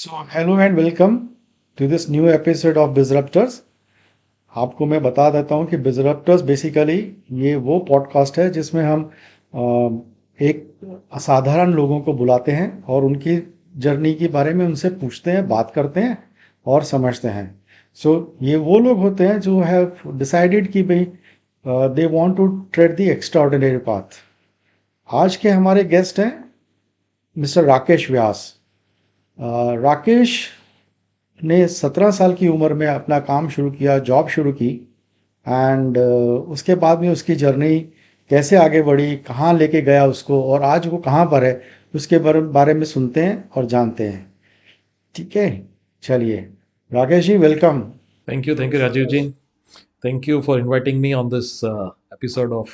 So, hello and welcome to this new episode of BizRuptors. आपको मैं बता देता हूँ कि BizRuptors बेसिकली ये वो पॉडकास्ट है जिसमें हम एक असाधारण लोगों को बुलाते हैं और उनकी जर्नी के बारे में उनसे पूछते हैं, बात करते हैं और समझते हैं. सो ये वो लोग होते हैं जो हैव डिसाइडेड कि भाई they want to tread the extraordinary path. आज के हमारे गेस्ट हैं मिस्टर राकेश व्यास. राकेश ने 17 साल की उम्र में अपना काम शुरू किया, जॉब शुरू की एंड उसके बाद में उसकी जर्नी कैसे आगे बढ़ी, कहाँ लेके गया उसको और आज वो कहाँ पर है, उसके बारे में सुनते हैं और जानते हैं. ठीक है, चलिए Rakesh ji, welcome. Thank you, Rajiv ji. Thank you for inviting me on this episode of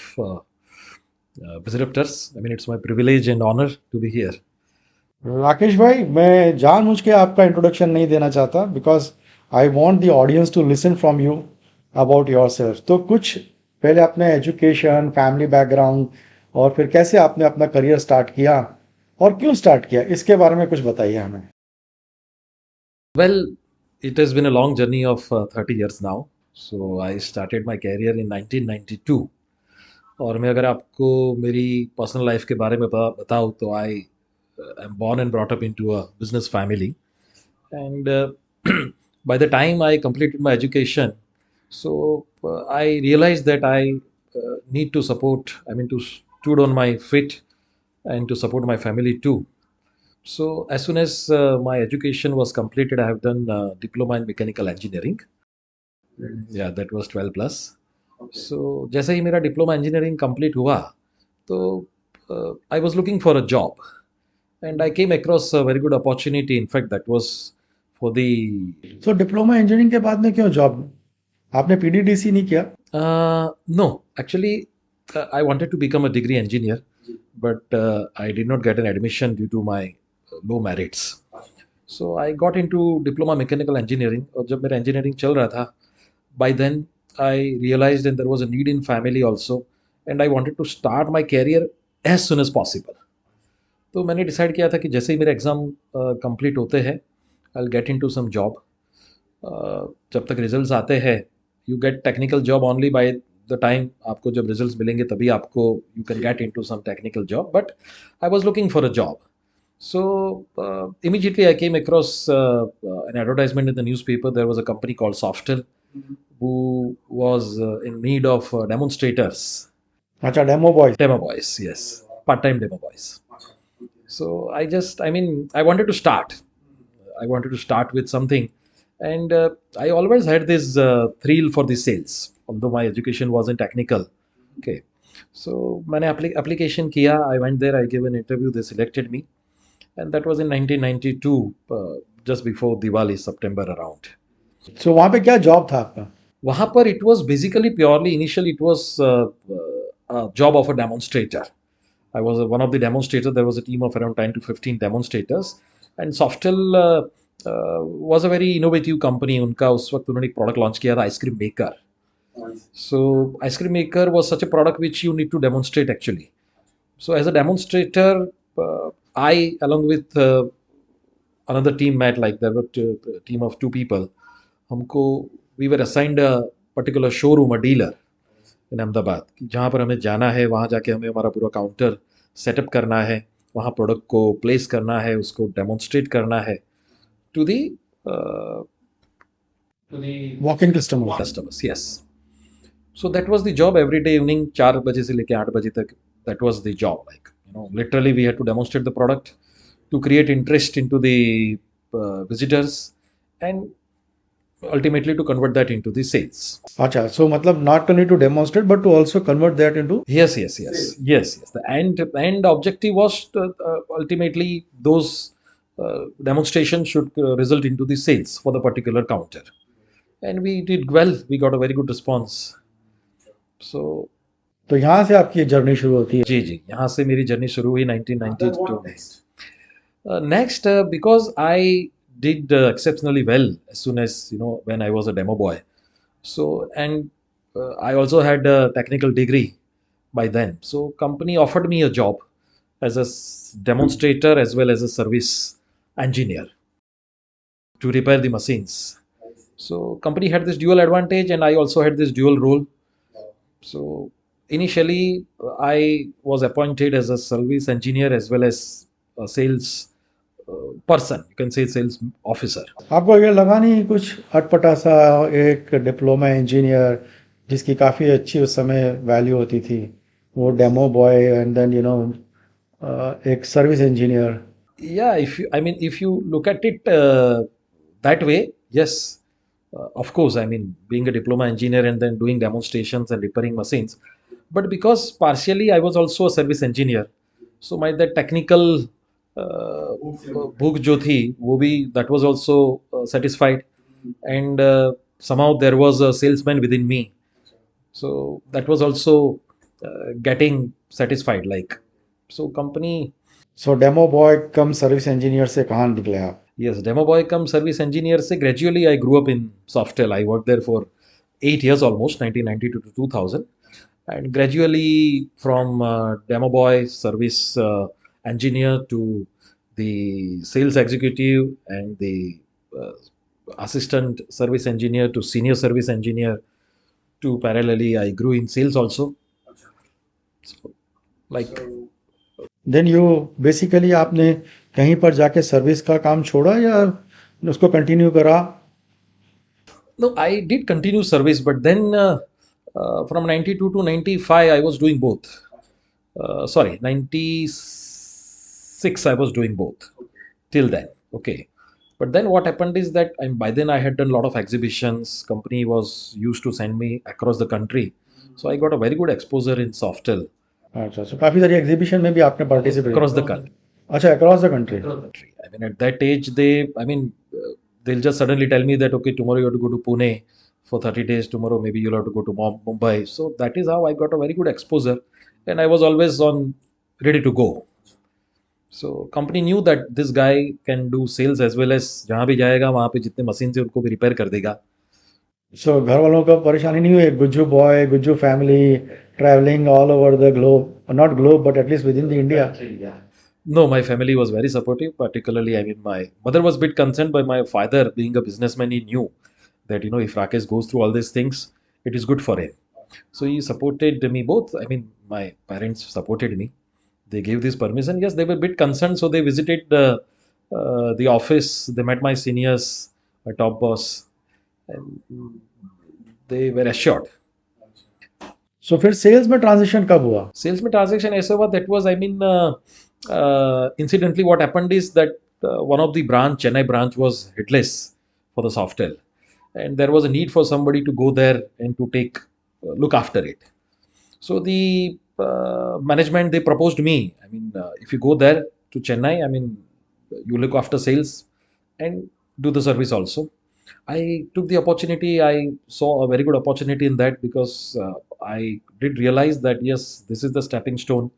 BizRuptors. I mean, it's my privilege and honor to be here. Rakesh भाई, मैं जानबूझ के आपका इंट्रोडक्शन नहीं देना चाहता because I want the audience to listen from you about yourself. तो कुछ पहले अपने एजुकेशन, फैमिली बैकग्राउंड और फिर कैसे आपने अपना करियर स्टार्ट किया और क्यों स्टार्ट किया, इसके बारे में कुछ बताइए हमें. Well, it has been a long journey of 30 years now. So I started my career in 1992. और मैं अगर आपको मेरी पर्सनल लाइफ के बारे में बताऊँ तो I am born and brought up into a business family. And by the time I completed my education, so I realized that I need to support, I mean, to stood on my feet and to support my family too. So as soon as my education was completed, I have done diploma in mechanical engineering. Yeah, that was 12 plus. So जैसे ही मेरा diploma engineering complete हुआ तो आई was looking for a job and I came across a very good opportunity. In fact that was for the तो diploma engineering के बाद में क्यों job, आपने पीडीडीसी नहीं किया? no, actually, I wanted to become a degree engineer, but I did not get an admission due to my low merits. So I got into diploma mechanical engineering. और जब मेरा engineering चल रहा था, by then I realized that there was a need in family also, and I wanted to start my career as soon as possible. तो मैंने decide किया था कि जैसे ही मेरे एग्ज़ाम कंप्लीट होते हैं, I will get into some job. जब तक रिजल्ट्स आते हैं, you get technical job only by the time आपको जब रिजल्ट्स मिलेंगे तभी आपको you can get into some technical job. But I was looking for a job. So immediately I came across an advertisement in the newspaper. There was a company called Softel who was in need of demonstrators. अच्छा, demo boy. Demo boys, yes, part-time demo boys. So I mean, I wanted to start. I wanted to start with something, and I always had this thrill for the sales, although my education wasn't technical. Okay, so मैंने application किया. I went there. I gave an interview. They selected me, and that was in 1992, just before Diwali, September around. सो वहाँ पे क्या job था आपका? वहाँ पर it was basically purely initially it was a job of a demonstrator. I was one of the demonstrators. There was a team of around 10 to 15 demonstrators, and Softel was a very innovative company. उनका उस वक्त उन्होंने एक product launch किया था, ice cream maker. So ice cream maker was such a product which you need to demonstrate actually. So as a demonstrator, I along with another teammate, like there were a team of two people, हमको we were assigned a particular showroom, a dealer in Ahmedabad, जहाँ पर हमें जाना है, वहाँ जाके हमें हमारा पूरा काउंटर सेटअप करना है, वहाँ प्रोडक्ट को प्लेस करना है, उसको डेमोन्स्ट्रेट करना है to the walk in customer. Customers. Yes. So that was the job. Every day evening 4 बजे से लेकर 8 बजे तक that was the job. Like literally we had to demonstrate the product to create interest into the visitors and ultimately to convert that into the sales. अच्छा, so मतलब not only to demonstrate but to also convert that into. Yes. The end objective was ultimately those demonstrations should result into the sales for the particular counter, and we did well. We got a very good response. So तो यहाँ से आपकी journey शुरू होती है. जी यहाँ से मेरी जर्नी शुरू हुई 1992 में. Next, because I did exceptionally well as soon as when I was a demo boy. So and I also had a technical degree by then. So company offered me a job as a demonstrator as well as a service engineer. to repair the machines. So company had this dual advantage, and I also had this dual role. So initially, I was appointed as a service engineer as well as a sales person. You can say sales officer. आपको ये लगा नहीं कुछ अटपटा सा एक diploma engineer जिसकी काफ़ी अच्छी उस समय वैल्यू होती थी, वो डेमो बॉय एंड देन एक service engineer? Yeah, if you look at it that way, yes, of course. I mean, being a diploma engineer and then doing demonstrations and repairing machines, but because partially I was also a service engineer, so my that technical book जो थी वो भी that was also satisfied, and somehow there was a salesman within me, so that was also getting satisfied. Like, so company. So demo boy cum service engineer से कहाँ निकले आप? Yes, demo boy come service engineer. Say gradually, I grew up in Softel. I worked there for 8 years almost, 1992 to 2000, and gradually from demo boy service engineer to the sales executive and the uh, assistant service engineer to senior service engineer to parallelly I grew in sales also. So, like, then you basically आपने कहीं पर जाके service का काम छोड़ा या उसको continue करा? no, I did continue service, but then from 92 to 95, I was doing both. Sorry, 96, I was doing both till then. Okay. But then what happened is that by then I had done a lot of exhibitions. Company was used to send me across the country. So I got a very good exposure in Softel अच्छा, सो काफ़ी सारी exhibition में भी आपने participate? across the country. अच्छा, across the country. I mean, at that age, they'll just suddenly tell me that, okay, tomorrow you have to go to Pune for 30 days. Tomorrow, maybe you'll have to go to Mumbai. So that is how I got a very good exposure. And I was always ready to go. So company knew that this guy can do sales as well as जहाँ भी जाएगा वहाँ पे जितने machine से उनको भी repair कर देगा. सो घर वालों को परेशानी नहीं हुई? Gujju boy, Gujju family travelling all over the globe, not globe but at least with in the India? No, my family was very supportive. Particularly, I mean, my mother was a bit concerned, but my father, being a businessman, he knew that if Rakesh goes through all these things, it is good for him. So he supported me both. I mean, my parents supported me. They gave this permission. Yes, they were a bit concerned, so they visited the office. They met my seniors, my top boss, and they were assured. सो फिर sales में transition कब हुआ? Sales में transaction ऐसा हुआ, that was, I mean, incidentally what happened is that one of the branch, Chennai branch, was headless for the Softel, and there was a need for somebody to go there and to take look after it. So the management, they proposed me. I mean, if you go there to Chennai, I mean, you look after sales and do the service also. I took the opportunity. I saw a very good opportunity in that because I did realize that yes, this is the stepping stone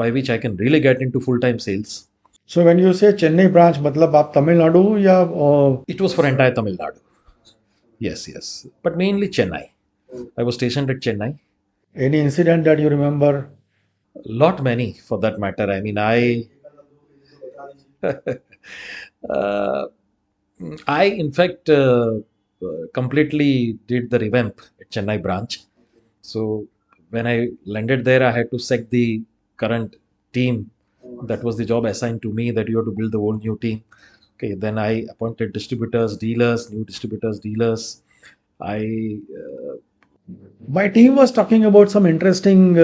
by which I can really get into full-time sales. So when you से Chennai branch, मतलब आप तमिलनाडु या It was for entire Tamil Nadu. Yes, yes, but mainly Chennai. I was stationed at Chennai. Any incident that you remember? Lot many for that matter. I mean, uh, I in fact completely did the revamp at Chennai branch. So when I landed there, I had to set the current team. That was the job assigned to me, that you have to build the whole new team. Okay, then I appointed distributors, dealers, new distributors, dealers. I My team was talking about some interesting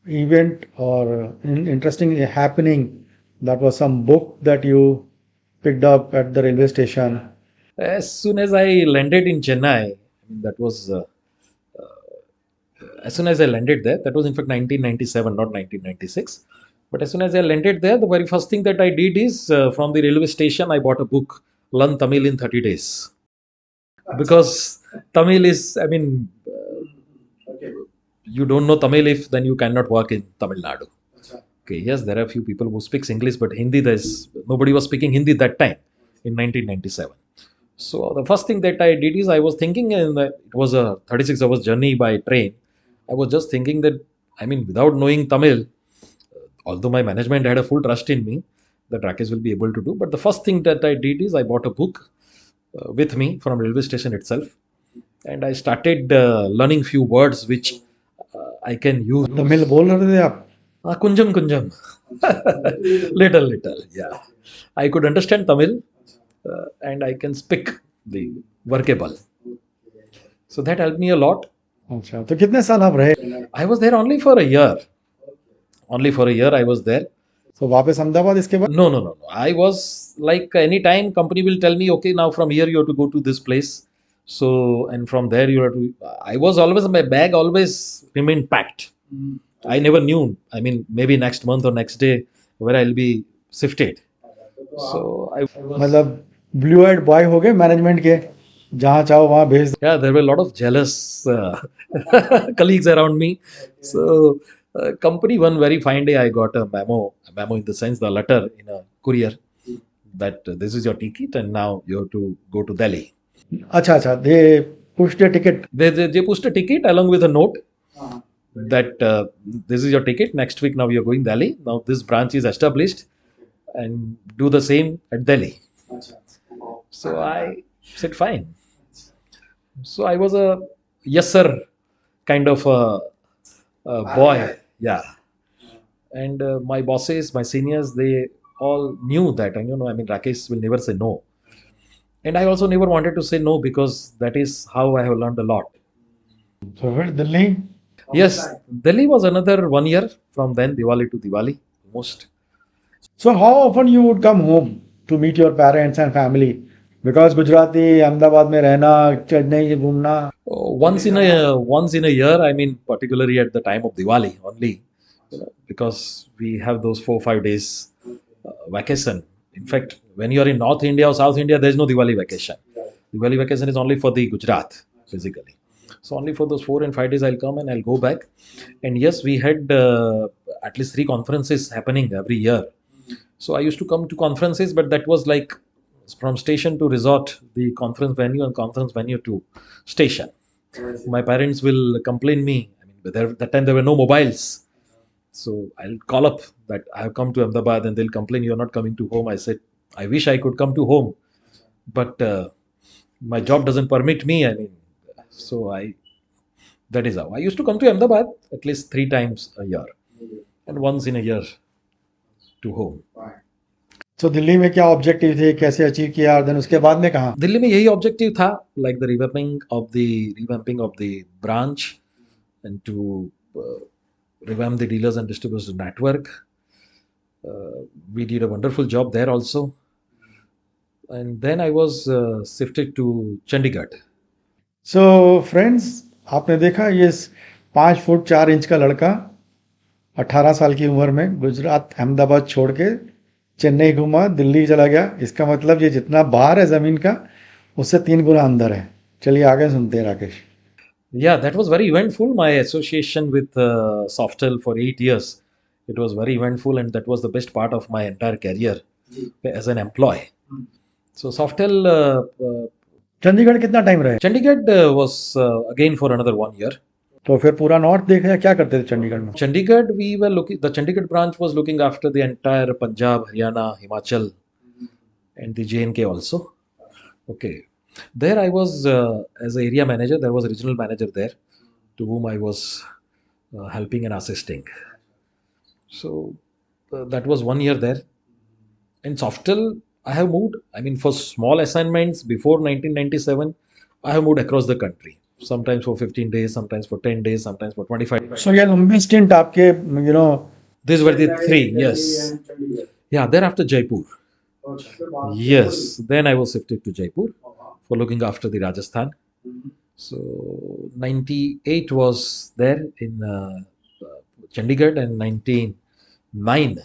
event or interesting happening. That was some book that you picked up at the railway station. as soon as I landed in Chennai, I mean, that was as soon as I landed there, that was in fact 1997, not 1996. But as soon as I landed there, the very first thing that I did is from the railway station, I bought a book, Learn Tamil in 30 Days. Because Tamil is, I mean, you don't know Tamil if then you cannot work in Tamil Nadu. Okay, yes, there are a few people who speaks English, but Hindi, nobody was speaking Hindi that time in 1997. So the first thing that I did is I was thinking, and it was a 36 hours journey by train. I was just thinking that, I mean, without knowing Tamil, although my management had a full trust in me, that Rakesh will be able to do. But the first thing that I did is I bought a book with me from railway station itself, and I started learning few words which I can use. Tamil बोल रहे थे आप? Kunjam kunjam, little, yeah. I could understand Tamil, and I can speak the workable. So that helped me a lot. अच्छा, तो कितने साल आप रहे? I was there only for a year. Only for a year I was there. तो वापस अहमदाबाद इसके बाद? No. I was like any time company will tell me, okay, now from here you have to go to this place. So, and from there you have to. I was always, my bag always remained packed. I never knew. I mean, maybe next month or next day where I'll be shifted. So I. मतलब blue eyed boy हो गए management के, जहाँ चाहो वहाँ भेज दो. Yeah, there were a lot of jealous colleagues around me. So, company one very fine day, I got a memo in the sense the letter in a courier that this is your ticket and now you have to go to Delhi. अच्छा, they pushed a ticket. They pushed a ticket along with a note that this is your ticket. Next week now you're going Delhi. Now this branch is established and do the same at Delhi. So I said fine. So I was a yes sir kind of a boy, yeah. And my bosses, my seniors, they all knew that. And I mean, Rakesh will never say no. And I also never wanted to say no because that is how I have learned a lot. So फिर Delhi? Yes, Delhi was another 1 year from then, Diwali to Diwali, almost. So how often you would come home to meet your parents and family? Because Gujarati, Ahmedabad में रहना, चेन्नई घूमना. Once in a year, I mean, particularly at the time of Diwali only, because we have those 4-5 days vacation. In fact, when you are in North India or South India, there is no Diwali vacation. Diwali vacation is only for the Gujarat, physically. So only for those 4 and 5 days I'll come and I'll go back. And yes, we had at least 3 conferences happening every year. So I used to come to conferences, but that was like from station to resort, the conference venue and conference venue to station. My parents will complain me. I mean, that time there were no mobiles. So I'll call up that I have come to Ahmedabad and they'll complain you're not coming to home. I said, I wish I could come to home, but my job doesn't permit me. I mean, so that is how. I used to come to Ahmedabad at least 3 times a year and once in a year to home. So Delhi में क्या objective थे, कैसे achieve किया, और then उसके बाद में कहाँ? दिल्ली में यही ऑब्जेक्टिव था, like the revamping of the branch and to revamp the dealers and distributors network. We did a wonderful job there also. And then I was shifted to Chandigarh. So friends, आपने देखा ये 5 foot 4 inch का लड़का 18 साल की उम्र में गुजरात अहमदाबाद छोड़ के चेन्नई घुमा, दिल्ली चला गया. इसका मतलब ये जितना बाहर है ज़मीन का उससे 3 गुना अंदर है. चलिए आगे सुनते हैं Rakesh. Yeah, that was very eventful. My association with Softel for 8 years, it was very eventful, and that was the best part of my entire career as an employee. So Softel, Chandigarh कितना टाइम रहे? Chandigarh was again for another 1 year. तो फिर पूरा north देखा, क्या करते थे चंडीगढ़ में? Chandigarh, we were looking. The Chandigarh branch was looking after the entire Punjab, Haryana, Himachal, and the J&K also. Okay. There I was as an area manager. There was a regional manager there to whom I was helping and assisting. So that was 1 year there. In Softel, I have moved. I mean, for small assignments before 1997, I have moved across the country. Sometimes for 15 days, sometimes for 10 days, sometimes for 25 days. So ये लंबी stint आपके, These were the 3, yes. Yeah, thereafter Jaipur. Yes, then I was shifted to Jaipur for looking after the Rajasthan. So 98 was there in Chandigarh, and 99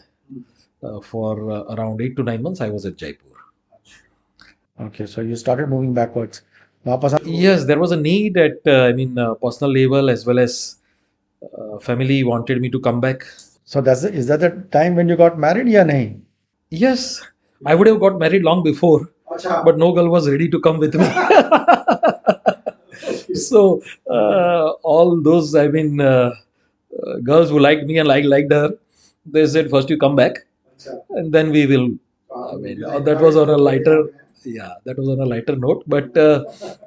for around 8 to 9 months I was at Jaipur. Okay, so you started moving backwards. वापस Yes, there was a need at personal level as well as family wanted me to come back. So is that the time when you got married या नहीं? Yes, I would have got married long before, but no girl was ready to come with me. So all those, girls who liked me and liked her, they said, first you come back and then we will. I mean, that was on a lighter, yeah, that was on a lighter note. But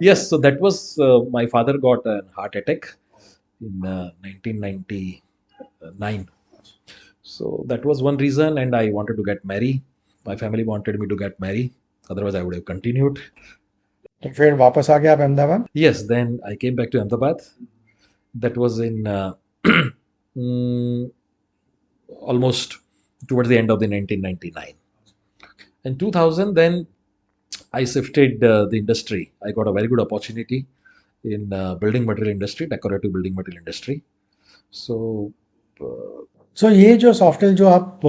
yes, so that was my father got a heart attack in 1999. So that was one reason, and I wanted to get married. My family wanted me to get married. Otherwise, I would have continued. तो फिर वापस आ गया आप Ahmedabad? Yes, then I came back to Ahmedabad. That was in mm, almost towards the end of the 1999. In 2000, then I shifted the industry. I got a very good opportunity in building material industry, decorative building material industry. So सो ये जो software जो आप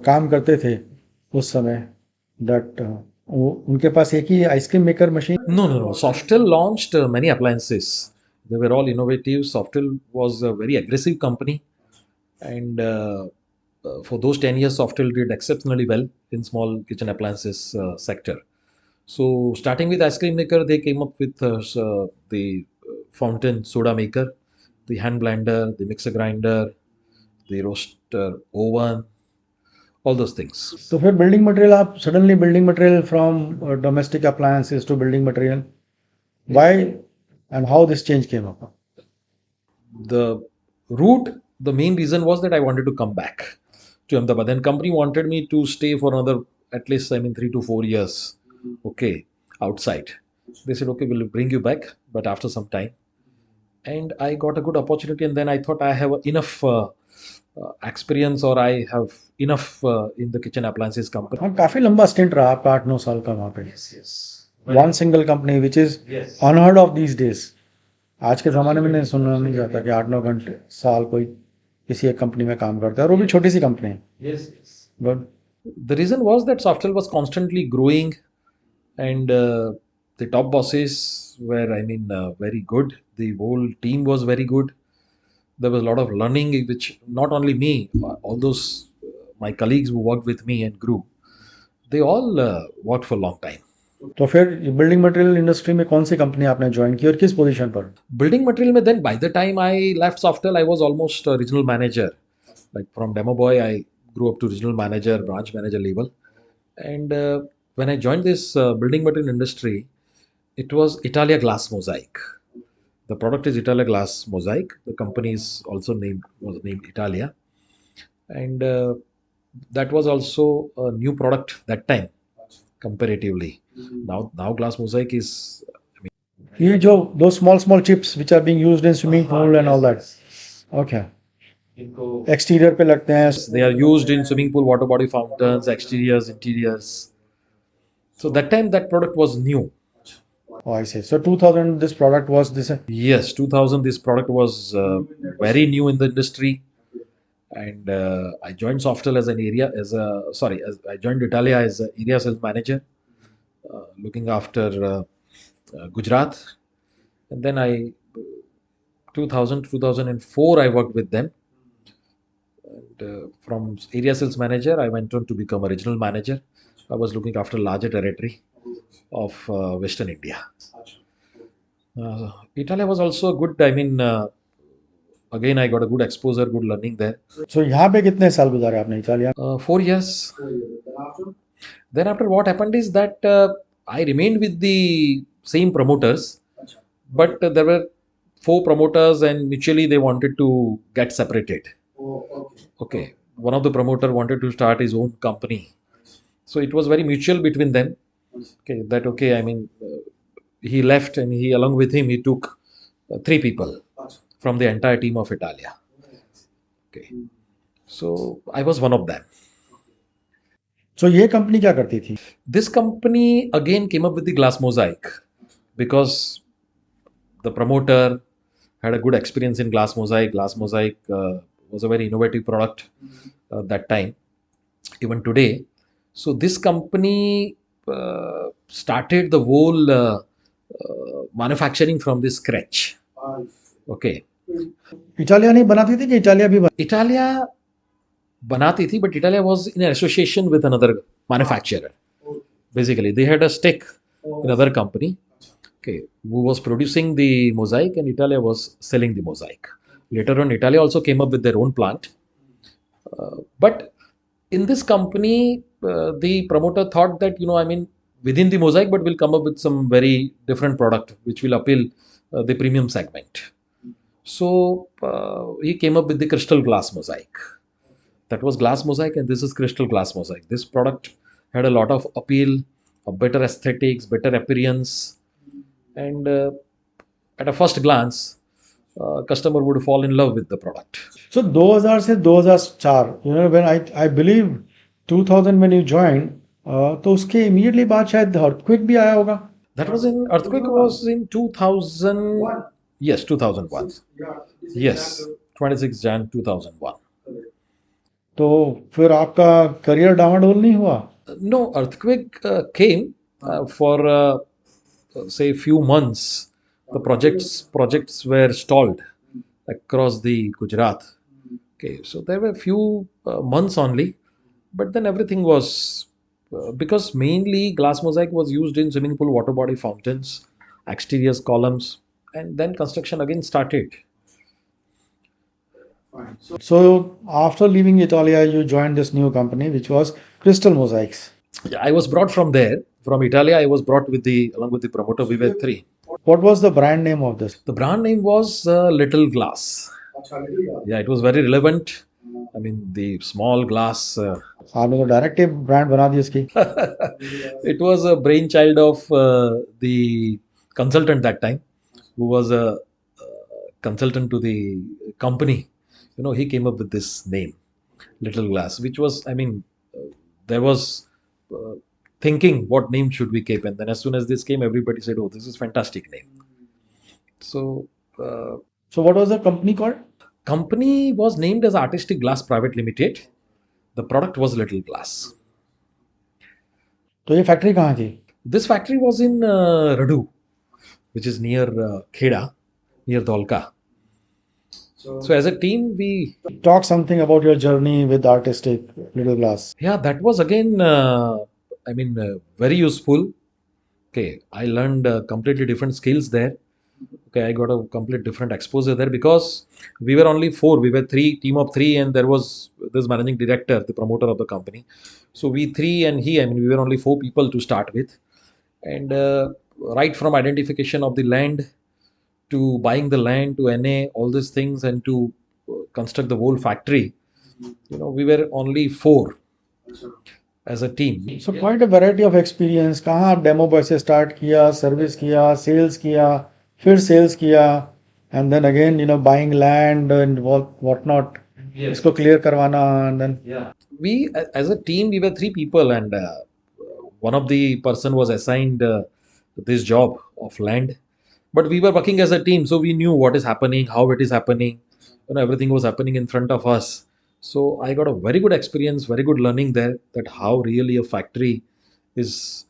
काम करते थे उस समय, that उनके पास एक ही ice cream maker machine? no. Softel launched many appliances. They were all innovative. Softel was a very aggressive company, and for those 10 years, Softel did exceptionally well in small kitchen appliances sector. So, starting with ice cream maker, they came up with the fountain soda maker, the hand blender, the mixer grinder, the roaster oven, all those things. तो फिर building material, आप suddenly building material from domestic appliances to building material, why and how this change came up? The root, the main reason was that I wanted to come back to Ahmedabad. And company wanted me to stay for another, at least, I mean, 3 to 4 years, okay, outside. They said, okay, we'll bring you back, but after some time. And I got a good opportunity, and then I thought I have enough experience, or I have enough in the kitchen appliances company. हाँ, काफी लंबा stint रहा आपका, 8-9 साल का वहाँ पे। One single company which is unheard of these days. आज के ज़माने में नहीं सुनना नहीं जाता कि 8-9 घंटे साल कोई किसी एक कंपनी में काम करता है, और वो भी छोटी सी कंपनी है। But The reason was that Softel was constantly growing, and the top bosses were, I mean, very good. The whole team was very good. There was a lot of learning, which not only me, all those my colleagues who worked with me and grew, they all worked for a long time. तो फिर building material industry में कौन सी company आपने join की और किस position पर? Building material, mein, then by the time I left Softel, I was almost a regional manager. Like from demo boy, I grew up to regional manager, branch manager level. And when I joined this building material industry, it was Italia Glass Mosaic. The product is Italia Glass Mosaic. The company is also was named Italia, and that was also a new product that time comparatively. Now Glass Mosaic is, ये जो दो small chips which are being used in swimming pool and all that, okay, exterior पे लगते हैं। they are used in swimming pool, water body fountains, exteriors, interiors. So that time that product was new. Oh, I see. So 2000 this product was this. Yes, 2000 this product was very new in the industry, and I joined Softel as an area as I joined Italia as an area sales manager, looking after Gujarat, and then I 2000 2004 I worked with them, and from area sales manager I went on to become a regional manager. I was looking after larger territory of Western India. Italia was also a good, I mean, again I got a good exposure, good learning there. So यहाँ पे कितने साल गुजारे आपने Italia? 4 years. Then after, what happened is that I remained with the same promoters, but there were 4 promoters, and mutually they wanted to get separated. Okay, one of the promoter wanted to start his own company, so it was very mutual between them. Okay, that okay, I mean, he left, and he along with him he took 3 people from the entire team of Italia. Okay, so I was one of them. So ये company क्या करती थी? This company again came up with the glass mosaic because the promoter had a good experience in glass mosaic. Glass mosaic was a very innovative product that time, even today. So this company started the whole manufacturing from the scratch. Okay. Italia नहीं बनाती थी कि Italia भी Italia banati thi, but Italia was in association with another manufacturer. Basically, they had a stake in another company, okay, who was producing the mosaic, and Italia was selling the mosaic. Later on, Italia also came up with their own plant. But In this company, the promoter thought that, within the mosaic, but we'll come up with some very different product which will appeal the premium segment. So he came up with the crystal glass mosaic. That was glass mosaic, and this is crystal glass mosaic. This product had a lot of appeal, a better aesthetics, better appearance, and at a first glance, customer would fall in love with the product. So 2000 से 2004, when I believe 2000 when you joined, तो उसके immediately बाद शायद earthquake भी आया होगा. That was in earthquake was in 2000. Yes, 2001. Yes, 26 Jan 2001. तो फिर आपका करियर डामाडोल नहीं हुआ? No, earthquake came for say few months. The projects were stalled across the Gujarat. Okay, so there were few months only, but then everything was because mainly glass mosaic was used in swimming pool water body fountains, exteriors columns, and then construction again started. So after leaving Italia, you joined this new company, which was Crystal Mosaics. Yeah, I was brought from there, from Italia. I was brought with the along with the promoter. We were three. What was the brand name of this? The brand name was Little Glass. Yeah, it was very relevant. I mean, the small glass. आपने तो direct ही brand बना दी इसकी. It was a brainchild of the consultant that time, who was a consultant to the company. He came up with this name, Little Glass, which was, there was thinking what name should we keep, and then as soon as this came, everybody said, "Oh, this is fantastic name." So, So what was the company called? company was named as Artistic Glass Private Limited. The product was Little Glass. तो ये factory कहाँ थी? This factory was in Radu, which is near Kheda, near Dholka. So as a team, we Talk something about your journey with Artistic Little Glass. yeah, that was again very useful. Okay, I learned completely different skills there. Okay, I got a complete different exposure there because we were only four. We were team of three, and there was this managing director, the promoter of the company. So we three and he, we were only four people to start with, and right from identification of the land to buying the land to NA, all these things, and to construct the whole factory. We were only four as a team. So quite a variety of experience. कहाँ आप demo boy से start किया, service किया, sales किया, फिर sales किया, and then again buying land and what not. इसको clear करवाना and then. We as a team we were three people, and one of the person was assigned this job of land, but we were working as a team, so we knew what is happening, how it is happening. Everything was happening in front of us. So I got a very good experience, very good learning there, that how really a factory is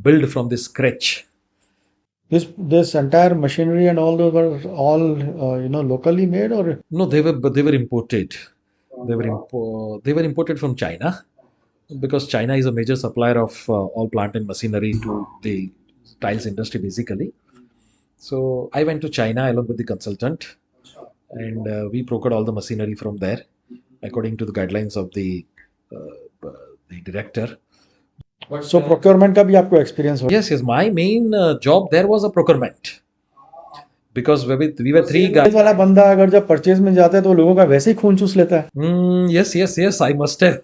built from the scratch. This entire machinery and all those were all locally made, or No, they were imported. They were imported from China, because China is a major supplier of all plant and machinery to the tiles industry basically. So I went to China along with the consultant, and we procured all the machinery from there according to the guidelines of the director. so procurement का भी आपको experience हो? Yes, my main job there was a procurement, because we were three guys. Sales वाला बंदा अगर जब purchase में जाता है तो लोगों का वैसे ही खून चूस लेता है. Yes, I must have.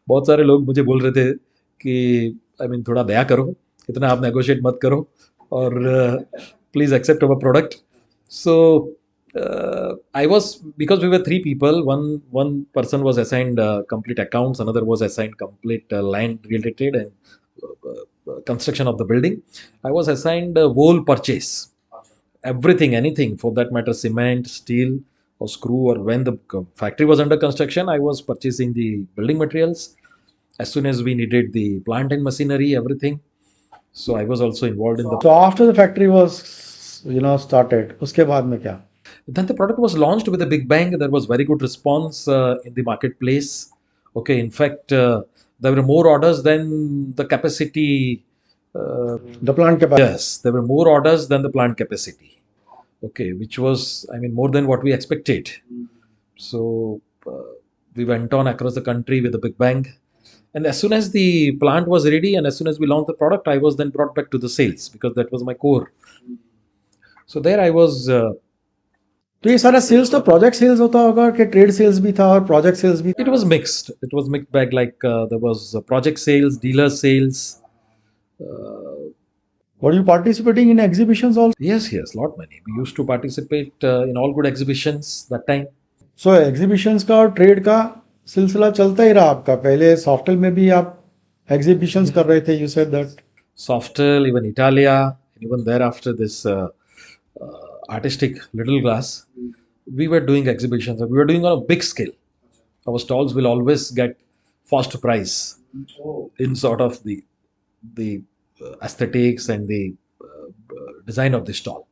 बहुत सारे लोग मुझे बोल रहे थे कि थोड़ा दया करो, इतना आप नेगोशिएट मत करो, और please accept our product. So I was, because we were three people, one person was assigned complete accounts, another was assigned complete land related and construction of the building. I was assigned whole purchase, everything, anything for that matter, cement, steel, or screw, or when the factory was under construction, I was purchasing the building materials. As soon as we needed the plant and machinery, everything. So I was also involved in the. So after the factory was started, उसके बाद में क्या? Then the product was launched with a big bang. There was very good response in the marketplace. Okay, in fact, there were more orders than the capacity. The plant capacity. Yes, there were more orders than the plant capacity. Okay, which was, more than what we expected. So We went on across the country with a big bang. And as soon as the plant was ready and as soon as we launched the product, I was then brought back to the sales because that was my core. So there I was. तो ये सारा sales तो project sales होता होगा कि trade sales भी था और प्रोजेक्ट सेल्स भी? It was mixed. It was mixed bag. Like there was project sales, dealer sales. Were you participating in exhibitions also? Yes, lot many. We used to participate in all good exhibitions that time. So exhibitions का और trade का सिलसिला चलता ही रहा आपका? पहले software में भी आप एग्जीबिशंस कर रहे थे, you said that. Softel, even Italia, and even thereafter this artistic little glass, we were doing exhibitions. We were doing on a big scale. Our stalls will always get first prize in sort of the aesthetics and the design of the stall.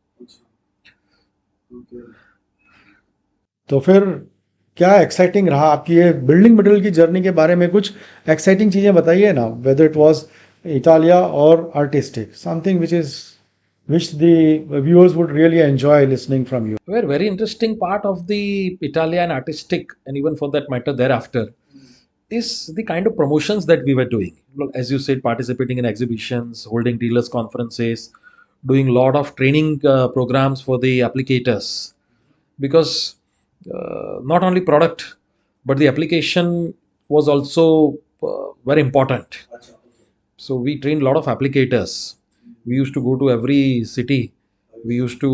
तो फिर क्या exciting रहा आपकी ये building material की journey के बारे में? कुछ एक्साइटिंग चीजें बताइए ना, वेदर इट वाज इटालिया और artistic, something which the viewers would really enjoy listening from you. A very interesting part of the Italian artistic, and even for that matter thereafter, is the kind of promotions that we were doing. As you said, participating in exhibitions, holding dealers conferences, doing a lot of training programs for the applicators, because not only product but the application was also very important. So we trained a lot of applicators. We used to go to every city. We used to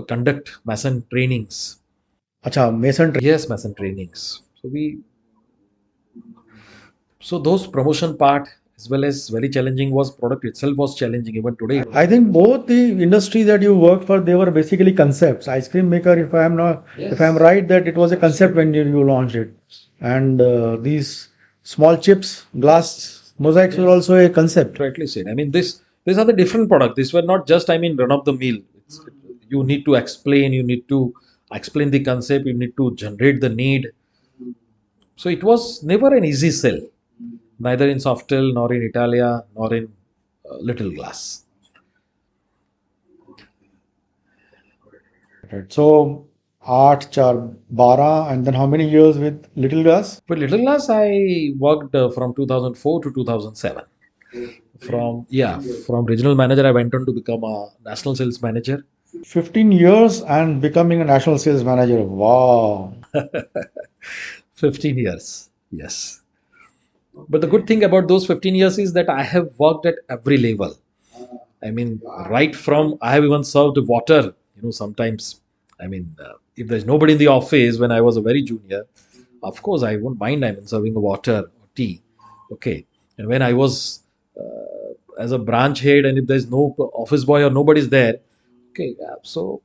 conduct mason trainings. अच्छा, mason Yes, mason trainings. So those promotion part as well as very challenging. Was product itself was challenging even today. I think both the industries that you worked for, they were basically concepts. Ice cream maker, if I am not, if I am right, that it was a concept when you launched it, and these small chips, glass mosaics were also a concept. Rightly said. I mean, these are the different products. These were not just, I mean, run of the mill. You need to explain. You need to explain the concept. You need to generate the need. So it was never an easy sell, neither in Softel nor in Italia nor in Little Glass. Right. So 8, 4, 12, and then how many years with Little Glass? With Little Glass, I worked from 2004 to 2007. From regional manager, I went on to become a national sales manager. 15 years and becoming a national sales manager. Wow. 15 years, yes. But the good thing about those 15 years is that I have worked at every level. I mean, right from, I have even served water. Sometimes, I mean, if there's nobody in the office when I was a very junior, of course, I won't mind, I mean, serving water or tea. Okay. And when I was as a branch head, and if there's no office boy or nobody's there, okay. So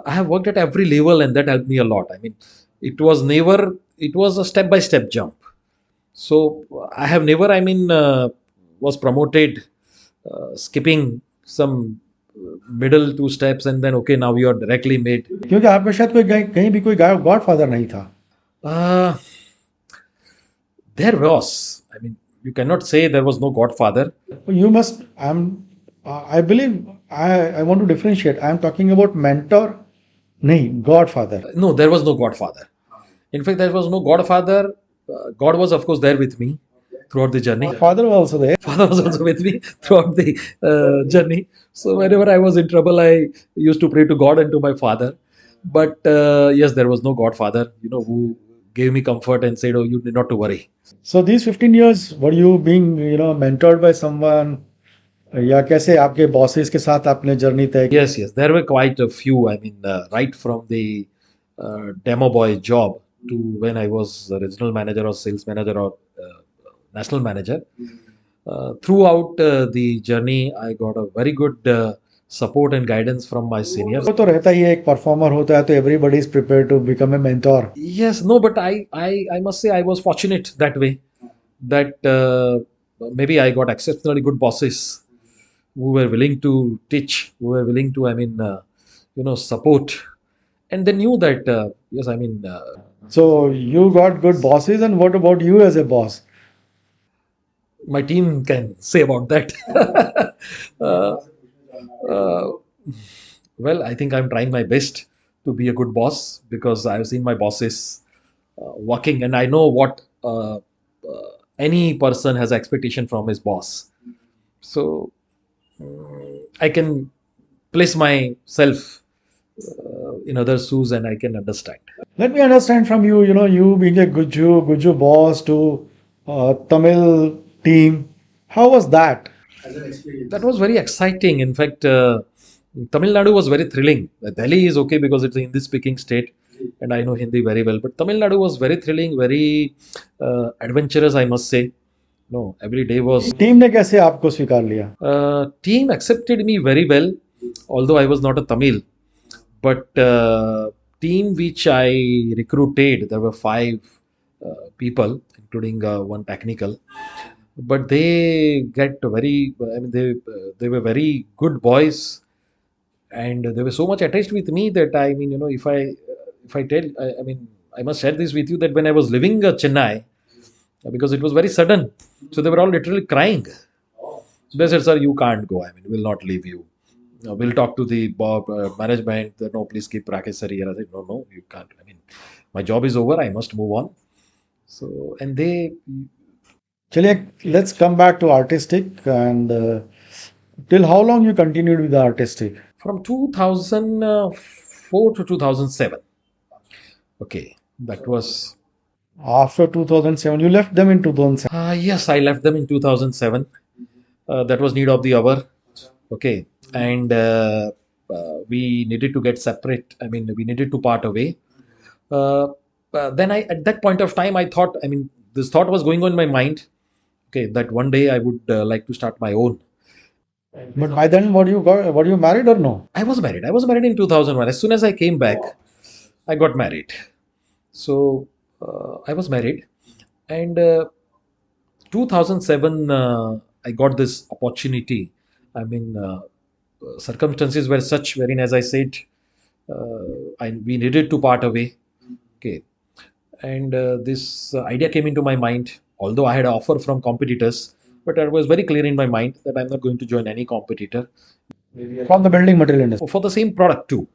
I have worked at every level, and that helped me a lot. I mean, it was a step by step jump. So I have never, I mean, was promoted skipping some middle 2 steps and then okay, now you are directly made. क्योंकि आप में शायद कोई कहीं भी कोई godfather नहीं था. There was, I mean, you cannot say there was no godfather. You must. I believe. I want to differentiate. I am talking about mentor, nahi godfather. No, there was no godfather. In fact, there was no godfather. God was, of course, there with me throughout the journey. Father was also there. Father was also with me throughout the journey. So whenever I was in trouble, I used to pray to God and to my father. But yes, there was no godfather, who gave me comfort and said, "Oh, you need not to worry." So these 15 years, were you being, mentored by someone? या कैसे आपके bosses के साथ आपने journey तय की? Yes, there were quite a few. I mean, right from the demo boy job to when I was a regional manager or sales manager or national manager. Throughout the journey, I got a very good support and guidance from my seniors. वो तो रहता ही है, एक performer होता है तो everybody is prepared to become a mentor. Yes, no, but I must say I was fortunate that way, that maybe I got exceptionally good bosses who were willing to teach, who were willing to, I mean, support, and they knew that yes, I mean. So you got good bosses, and what about you as a boss? My team can say about that. Well, I think I'm trying my best to be a good boss because I've seen my bosses working, and I know what any person has expectation from his boss. So I can place myself in other shoes, and I can understand. Let me understand from you, you being a Guju boss to Tamil team. How was that? That was very exciting. In fact, Tamil Nadu was very thrilling. Delhi is okay because it's a Hindi speaking state and I know Hindi very well. But Tamil Nadu was very thrilling, very adventurous, I must say. No, every day was. Team ने कैसे आपको स्वीकार लिया? Team accepted me very well, although I was not a Tamil. But team which I recruited, there were five people, including one technical. But they get very, I mean, they were very good boys, and they were so much attached with me that I mean, if I tell, I mean, I must share this with you that when I was living Chennai, because it was very sudden, so they were all literally crying. They said, "Sir, you can't go. I mean, we'll not leave you. We'll talk to the management. No, please keep Rakesh sir here." I said, "No, no, you can't. I mean, my job is over. I must move on." So, and they, चलिए, let's come back to artistic and till how long you continued with the artistic? from 2004 to 2007. Okay, that was. After 2007, you left them in 2007. Yes, I left them in 2007. That was need of the hour. Okay, and we needed to get separate. I mean, we needed to part away. Then at that point of time, I thought, I mean, this thought was going on in my mind. Okay, that one day I would like to start my own. But by then, were you married or no? I was married. I was married in 2001. As soon as I came back, I got married. So I was married, and 2007 I got this opportunity. I mean, circumstances were such wherein, as I said, we needed to part away. Okay, and this idea came into my mind. Although I had an offer from competitors, but I was very clear in my mind that I'm not going to join any competitor From the building material industry. for the same product too,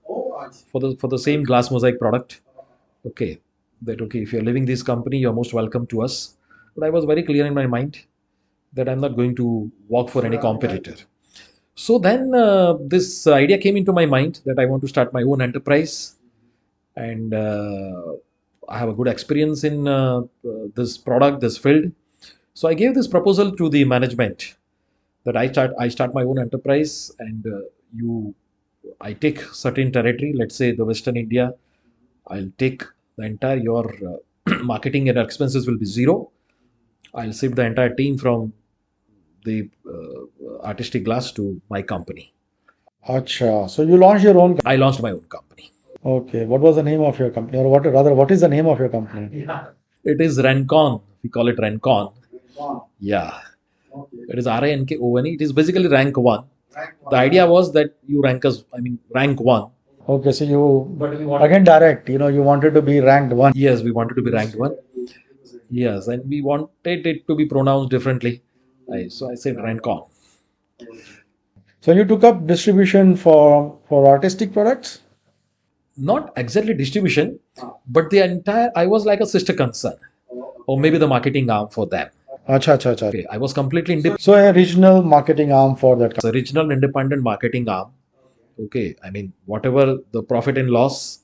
for the same glass mosaic product. Okay, that okay, if you're leaving this company, you're most welcome to us. But I was very clear in my mind that I'm not going to work for any competitor. So then this idea came into my mind that I want to start my own enterprise, and I have a good experience in this product, this field. So I gave this proposal to the management that I start my own enterprise, and I take certain territory, let's say the Western India. I'll take the entire your marketing and expenses will be zero. I'll shift the entire team from the artistic glass to my company. Acha. So you launched your own. I launched my own company. Okay. What was the name of your company, or what is the name of your company? It is Rencon. We call it Rencon. Yeah. It is RANKONE. It is basically rank one. The idea was that you rank one. Okay. So again direct. You wanted to be ranked one. Yes, we wanted to be ranked one. Yes, and we wanted it to be pronounced differently. So I said Rencon. So you took up distribution for artistic products. Not exactly distribution, but I was like a sister concern, or maybe the marketing arm for them. Acha, acha, acha. Okay, I was completely independent. So a regional marketing arm for that. It's a regional independent marketing arm. Okay, I mean, whatever the profit and loss,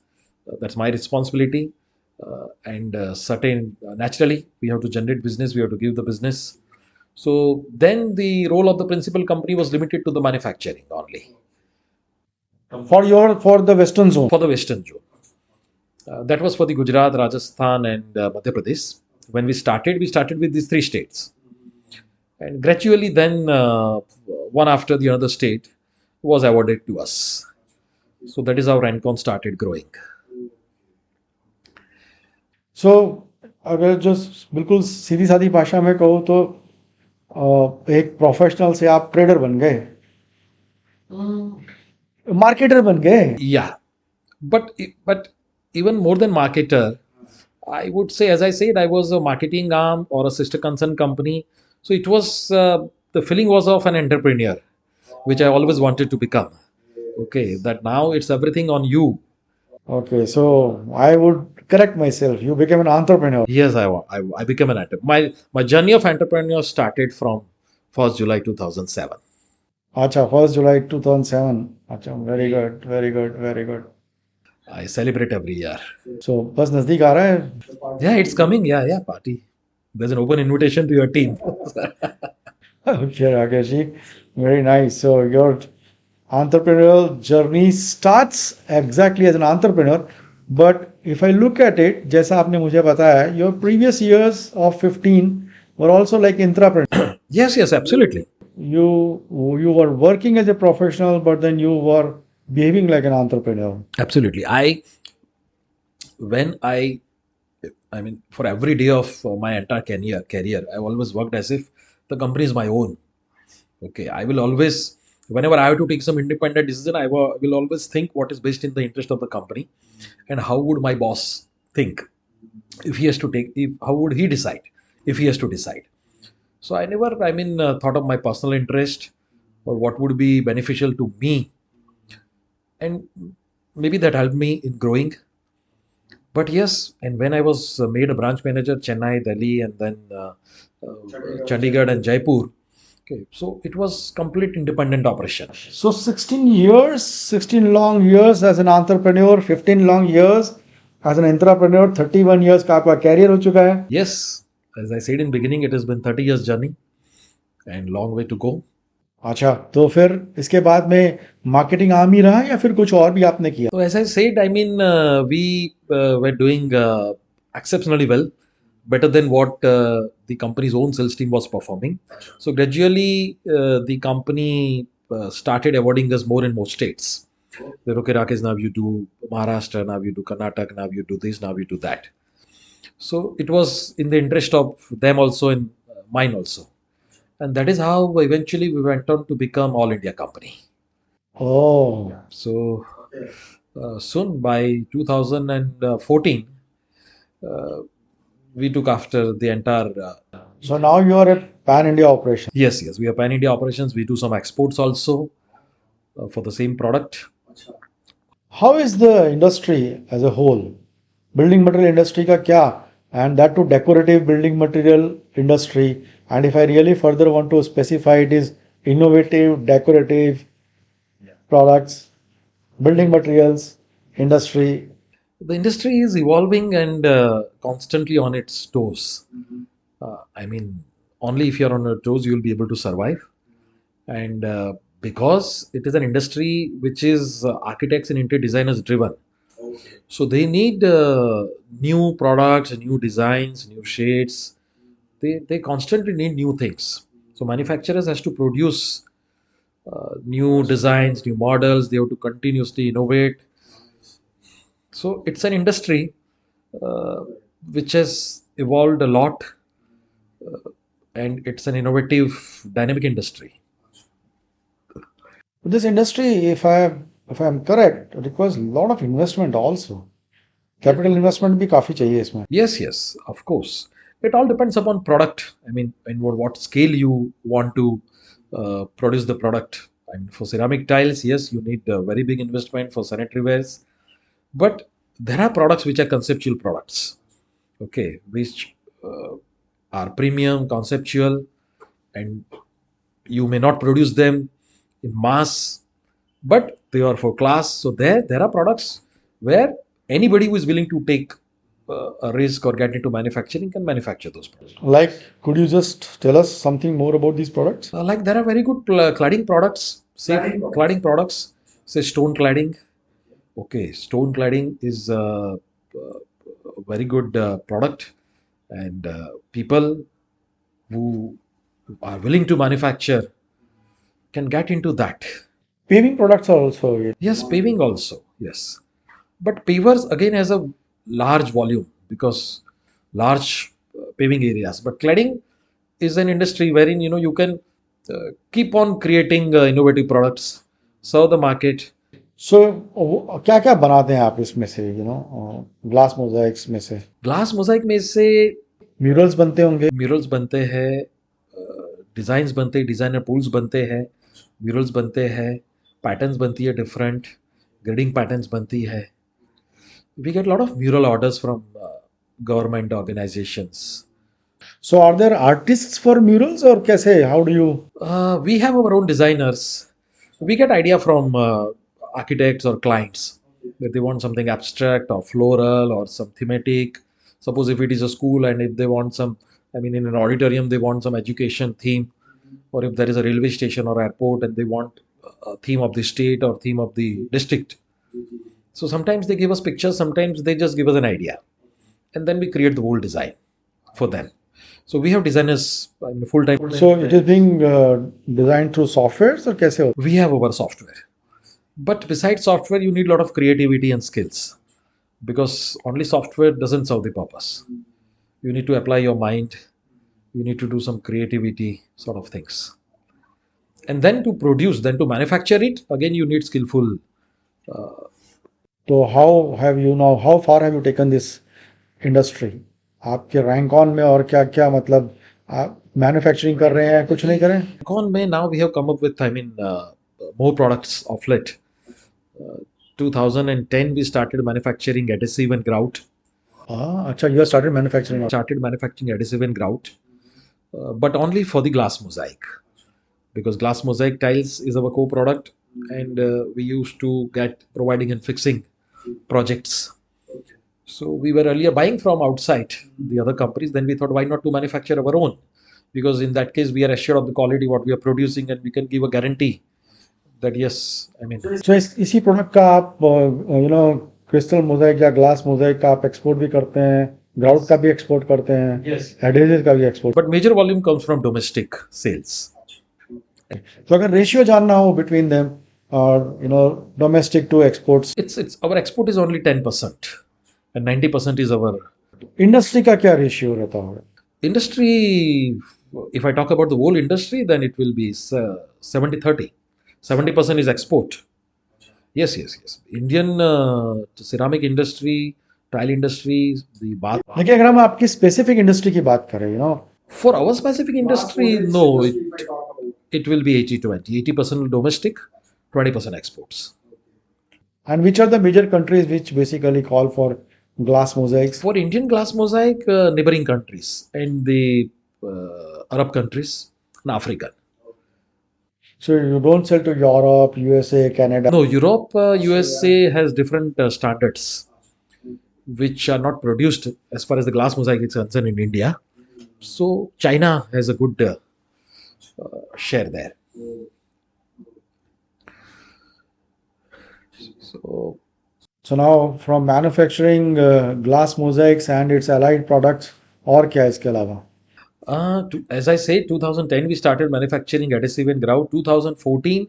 that's my responsibility. And certain, naturally, we have to generate business, we have to give the business. So then the role of the principal company was limited to the manufacturing only. For the western zone. For the western zone. That was for the Gujarat, Rajasthan, and Madhya Pradesh. When we started with these three states. And gradually then one after the other state was awarded to us. So that is how Rencon started growing. So अगर जो बिल्कुल सीधी सादी भाषा में कहूँ तो एक professional से आप ट्रेडर बन गए, मार्केटर बन गए. Yeah, but even more than marketer, I would say, as I said, I was a marketing arm or a sister concern company. So it was the feeling was of an entrepreneur, which I always wanted to become. Okay, that now it's everything on you. Okay, so I would correct myself. You became an entrepreneur. Yes, I became an entrepreneur. My journey of entrepreneur started from 1st July 2007. अच्छा, 1 July 2007. अच्छा, very good, very good, very good. I celebrate every year. So बस नजदीक आ रहा है. Yeah, it's coming. Yeah, party. There's an open invitation to your team. Okay, Rakesh ji, very nice. So your entrepreneurial journey starts exactly as an entrepreneur, but if I look at it, जैसा आपने मुझे बताया, your previous years of 15 were also like intrapreneur. Yes, absolutely. You were working as a professional, but then you were behaving like an entrepreneur. Absolutely. When I mean, for every day of my entire career, I always worked as if the company is my own. Okay, I will always, whenever I have to take some independent decision, will always think what is best in the interest of the company, and how would my boss think if he has to take, if how would he decide if he has to decide. So I never, thought of my personal interest or what would be beneficial to me, and maybe that helped me in growing. But yes, and when I was made a branch manager, Chennai, Delhi, and then Chandigarh and Jaipur. Okay, so it was complete independent operation. So 16 years, 16 long years as an entrepreneur, 15 long years as an entrepreneur, 31 years का आपका career हो चुका है. Yes, as I said in beginning, it has been 30 years journey and long way to go. अच्छा, तो फिर इसके बाद में मार्केटिंग आम ही रहा या फिर कुछ और भी आपने किया? So as I said, we were doing exceptionally well, better than what the company's own sales team was performing. So gradually, the company started awarding us more and more states. That, okay, Rakesh, now you do Maharashtra, now you do Karnataka, now you do this, now you do that. So it was in the interest of them also and mine also. And that is how eventually we went on to become all India company. Oh, So soon by 2014, uh, we took after the entire. so now you are a pan-India operation. Yes, we have pan India operations. We do some exports also for the same product. How is the industry as a whole? Building material industry का क्या? And that too decorative building material industry. And if I really further want to specify, it is innovative, decorative products, building materials industry. The industry is evolving and constantly on its toes. Only if you're on your toes, you'll be able to survive. And because it is an industry which is architects and interior designers driven, so they need new products, new designs, new shades. They constantly need new things. So manufacturers has to produce new designs, new models. They have to continuously innovate. So it's an industry uh, which has evolved a lot, and it's an innovative, dynamic industry. This industry, if I am correct, requires a lot of investment also. Capital investment भी काफी चाहिए इसमें. Yes, of course. It all depends upon product. I mean, in what scale you want to produce the product. I mean, for ceramic tiles, yes, you need a very big investment for sanitary wares. But there are products which are conceptual products, okay, which are premium, conceptual, and you may not produce them in mass, but they are for class. So there are products where anybody who is willing to take a risk or get into manufacturing can manufacture those products. Like, could you just tell us something more about these products? Like there are very good cladding products, safe cladding products, say stone cladding. Okay, stone cladding is a very good product, and people who are willing to manufacture can get into that. Paving products are also. Yes, paving also. Yes, but pavers again has a large volume because large paving areas. But cladding is an industry wherein you can keep on creating innovative products, serve the market. So क्या क्या बनाते हैं आप इसमें से, glass मोजाइक्स में से? Glass Mosaic में से म्यूरल्स बनते होंगे. म्यूरल्स बनते हैं, डिज़ाइंस बनते हैं, डिज़ाइनर पूल्स बनते हैं, म्यूरल्स बनते हैं, पैटर्न्स बनती है डिफरेंट, ग्रेडिंग पैटर्न्स बनती है. We get a lot of mural orders from government organizations. So are there artists for murals or kaise? How do you? We have our own designers. We get idea from architects or clients that they want something abstract or floral or some thematic. Suppose if it is a school and if they want some, I mean, in an auditorium they want some education theme, or if there is a railway station or airport and they want a theme of the state or theme of the district. So sometimes they give us pictures, sometimes they just give us an idea, and then we create the whole design for them. So we have designers, I mean, full time. So it is being designed through softwares or kaise hota? We have our software. But besides software, you need a lot of creativity and skills because only software doesn't serve the purpose. You need to apply your mind, you need to do some creativity sort of things. And then to produce, then to manufacture it, again, you need skillful. तो how far have you taken this industry? आपके rank on में और क्या क्या मतलब आप manufacturing कर रहे हैं कुछ नहीं करें? Con May, now we have come up with, I mean, more products of late. 2010, we started manufacturing adhesive and grout. अच्छा, you have started manufacturing. Started manufacturing adhesive and grout, but only for the glass mosaic, because glass mosaic tiles is our co-product, and we used to get providing and fixing projects. So we were earlier buying from outside the other companies. Then we thought, why not to manufacture our own? Because in that case, we are assured of the quality what we are producing, and we can give a guarantee that yes, I mean. So इसी product का आप crystal Mosaic या glass Mosaic का आप export भी करते हैं, grout का भी एक्सपोर्ट करते हैं, एडहेसिव का भी export. But major volume comes from domestic sales. तो अगर रेशियो जानना हो बिटवीन देम और domestic to exports, It's our export is only 10%, and 90% is our industry का क्या रेशियो रहता होगा? industry. If I talk about the whole industry, then it will be 70-30. 70% is export. Yes. Indian ceramic industry, tile industry, the bath. देखिए, अगर हम आपकी specific industry की बात करें, For our specific industry, no, it will be 80-20. 80% domestic, 20% exports. and which are the major countries which basically call for glass mosaics? For Indian glass mosaic, neighboring countries and the Arab countries and African. So you don't sell to Europe, USA, Canada? No, Europe, USA has different standards which are not produced as far as the glass mosaic is concerned in India. So China has a good share there. So now from manufacturing glass mosaics and its allied products, और क्या है इसके अलावा? As I said, 2010 we started manufacturing adhesive and grout. 2014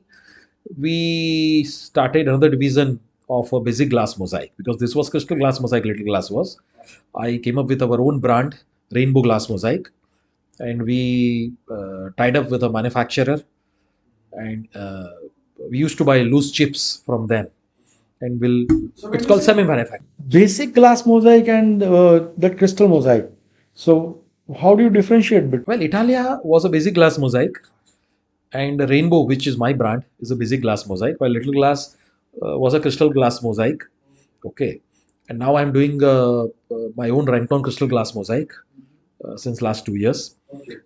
we started another division of a basic glass mosaic, because this was crystal glass mosaic, little glass was. I came up with our own brand, Rainbow Glass Mosaic, and we tied up with a manufacturer, and we used to buy loose chips from them, and it's called semi-manufactured. Basic glass mosaic and the crystal mosaic. So how do you differentiate between? Well, Italia was a basic glass mosaic, and Rainbow, which is my brand, is a basic glass mosaic, while Little Glass was a crystal glass mosaic. Okay, and now I'm doing my own Rankton crystal glass mosaic since last 2 years.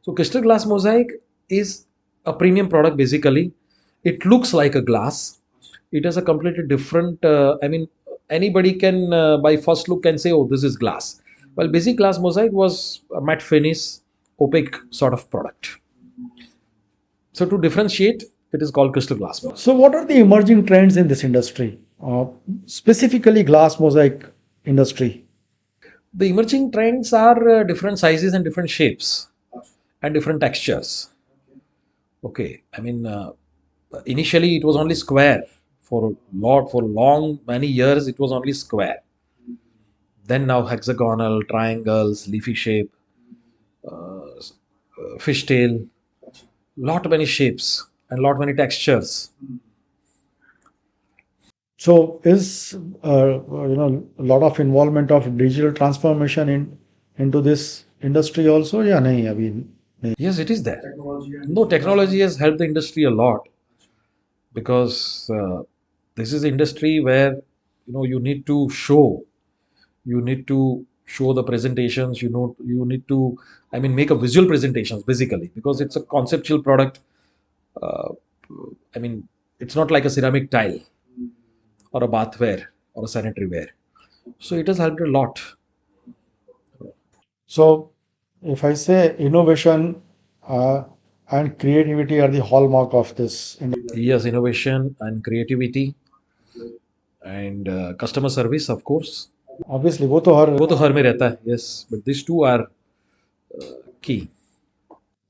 So crystal glass mosaic is a premium product. Basically, it looks like a glass. It has a completely different. I mean, anybody can by first look can say, "Oh, this is glass." Well, basic glass mosaic was a matte finish, opaque sort of product. So to differentiate, it is called crystal glass mosaic. So what are the emerging trends in this industry, specifically glass mosaic industry? The emerging trends are different sizes and different shapes and different textures. Okay, I mean, initially it was only square. For long many years it was only square. Then now hexagonal, triangles, leafy shape, fishtail, lot many shapes and lot many textures. So is a lot of involvement of digital transformation into this industry also? या नहीं अभी नहीं? Yes, it is there. No, technology has helped the industry a lot, because this is the industry where you need to show You need to show the presentations. You need to, I mean, make a visual presentations basically, because it's a conceptual product. Uh, I mean, it's not like a ceramic tile or a bathware or a sanitary ware. So it has helped a lot. So, if I say innovation uh, and creativity are the hallmark of this industry, Yes, innovation and creativity and customer service, of course. obviously वो तो हर वो तो हर में रहता है, yes, but these two are key.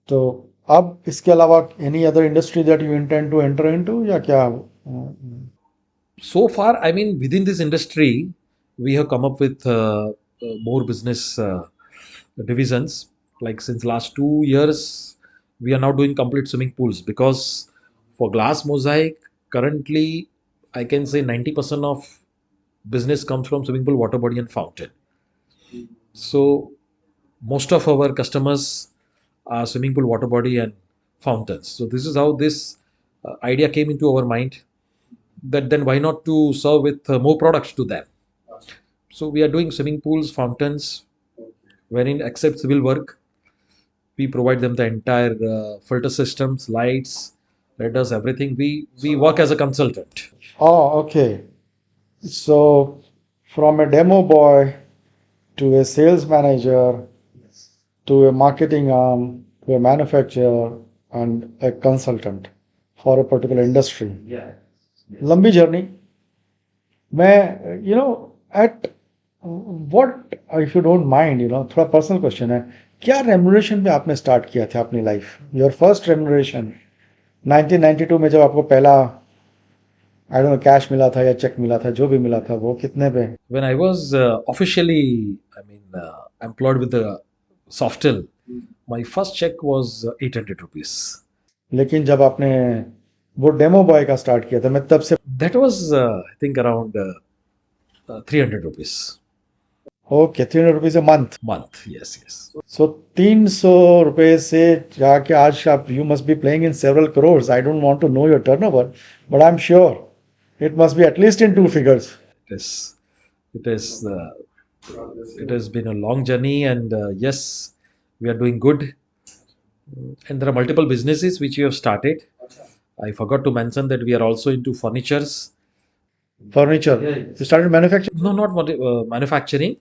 तो अब इसके अलावा any other industry that you intend to enter into या क्या? So far, I mean, within this industry, we have come up with more business divisions. Like since last 2 years, we are now doing complete swimming pools, because for glass mosaic, currently, I can say 90% of business comes from swimming pool, water body, and fountain. So most of our customers are swimming pool, water body, and fountains. So this is how this idea came into our mind, that then why not to serve with more products to them. So we are doing swimming pools, fountains, wherein except civil work, we provide them the entire filter systems, lights, radars, everything. We work as a consultant. Oh, okay. So, from a demo boy to a sales manager to a marketing arm to a manufacturer and a consultant for a particular industry. लंबी journey मैं at what if you don't mind थोड़ा personal question है क्या remuneration पे आपने start किया था अपनी लाइफ योर फर्स्ट रेम्यूनरेशन 1992 में जब आपको पहला आई डोंट नो कैश मिला था या चेक मिला था जो भी मिला था वो कितने पे? When I was officially, I mean, employed with the Softel, my first check was 800 rupees. लेकिन जब आपने वो डेमो बॉय का स्टार्ट किया था मैं तब से That was, I think, around 300 rupees. Okay 300 rupees a month Month. Yes, yes. So 300 रुपए से जाके आज आप you must be playing in several crores I don't want to know your turnover but I am sure it must be at least in two figures It is. It is. It has been a long journey, and yes, we are doing good. And there are multiple businesses which we have started. I forgot to mention that we are also into furnitures. Furniture you started manufacturing No, not manufacturing,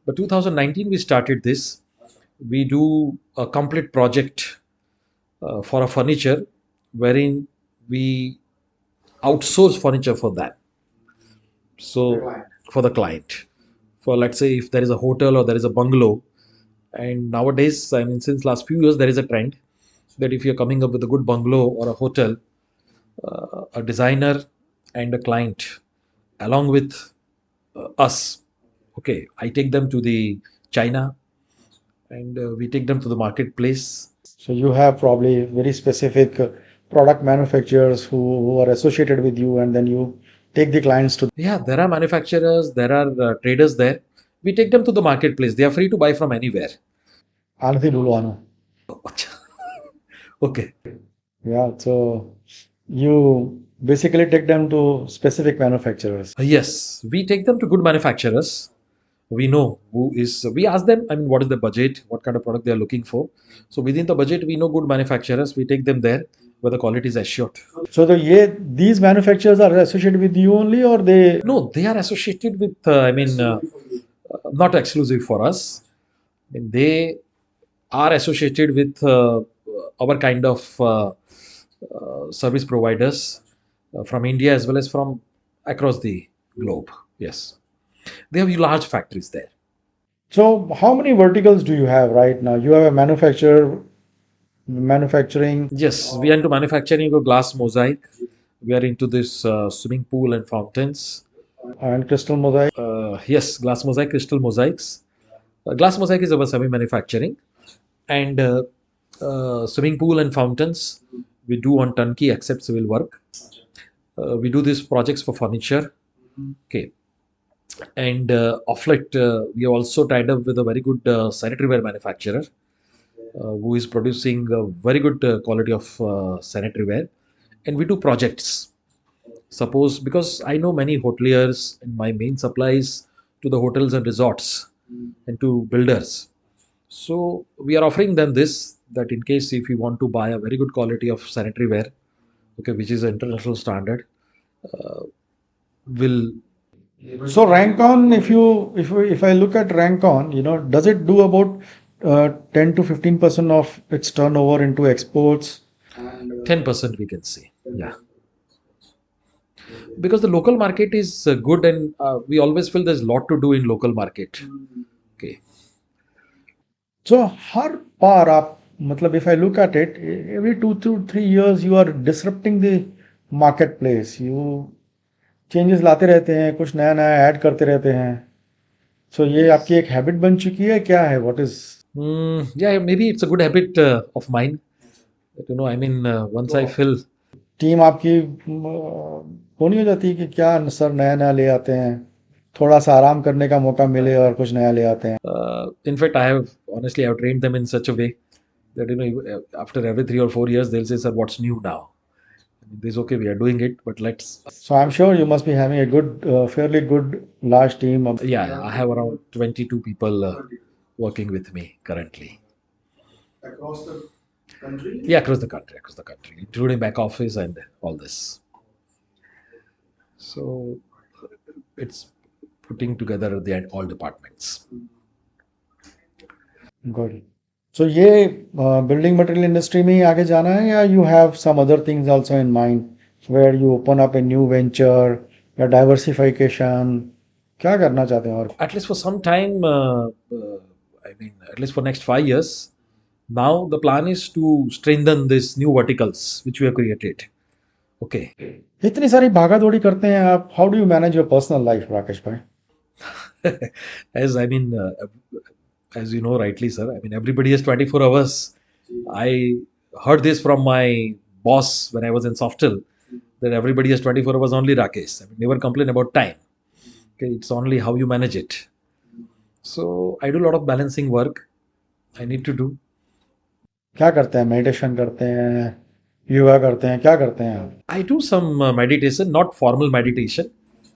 but 2019 we started this. We do a complete project for a furniture, wherein we outsource furniture for that. So for the client, for let's say if there is a hotel or there is a bungalow, and nowadays, I mean, since last few years, there is a trend that if you're coming up with a good bungalow or a hotel, a designer and a client, along with us, okay, I take them to the China, and we take them to the marketplace. So you have probably very specific product manufacturers who are associated with you, and then you take the clients to. Yeah, there are manufacturers, there are traders there. We take them to the marketplace. They are free to buy from anywhere. आनंदी ढूंढवाना. Okay. Yeah, so you basically take them to specific manufacturers. Yes, we take them to good manufacturers. We know who is, we ask them, I mean, what is the budget, what kind of product they are looking for. So within the budget, we know good manufacturers. We take them there where the quality is assured. So these manufacturers are associated with you only, or they? No, they are associated with, I mean, not exclusive for us. I mean, they are associated with our kind of service providers from India as well as from across the globe. Yes, they have large factories there. So how many verticals do you have right now? You have a manufacturing. Yes, we are into manufacturing of glass mosaic. We are into this swimming pool and fountains. And crystal mosaic. Yes, glass mosaic, crystal mosaics. Glass mosaic is our semi-manufacturing, and swimming pool and fountains we do on turnkey except civil work. We do these projects for furniture. Okay, and of late we have also tied up with a very good sanitary ware manufacturer who is producing a very good quality of sanitary ware, and we do projects. Suppose, because I know many hoteliers and my main supply is to the hotels and resorts and to builders. So we are offering them this, that in case if you want to buy a very good quality of sanitary ware, okay, which is an international standard, will So rank on, if I look at rank on, does it do about 10 to 15% of its turnover into exports? 10% we can say, yeah, because the local market is good, and we always feel there's a lot to do in local market. Okay. So हर बार आप मतलब if I look at it, every 2 to 3 years you are disrupting the marketplace. You changes लाते रहते हैं, कुछ नया नया add करते रहते हैं. So ये आपकी एक हैबिट बन चुकी है क्या है? What is? Yeah, maybe it's a good habit of mine. But, I mean, once I feel, team आपकी वो नहीं हो जाती कि क्या सर नया नया ले आते हैं, थोड़ा सा आराम करने का मौका मिले और कुछ नया ले आते हैं. in fact, I've trained them in such a way that, after every 3 or 4 years, they'll say, "Sir, what's new now?" I mean, this okay, we are doing it, but let's. So I'm sure you must be having a good, fairly good large team. Yeah, I have around 22 people working with me currently. Yeah, across the country, including back office and all this. So it's putting together the all departments. Good. So ये building material industry में ही आगे जाना है या you have some other things also in mind where you open up a new venture या diversification, क्या करना चाहते हैं? और At least for some time, at least for next 5 years, now the plan is to strengthen these new verticals which we have created. Okay. इतनी सारी भागा दौड़ी करते हैं आप, how do you manage your personal life, Rakesh भाई? As as you know rightly, sir, I mean, everybody has 24 hours. I heard this from my boss when I was in Softel, that everybody has 24 hours only, Rakesh. I mean, never complain about time. Okay, it's only how you manage it. So I do a lot of balancing work I need to do. क्या करते हैं? Meditation करते हैं, योगा करते हैं, क्या करते हैं आप? I do some meditation, not formal meditation.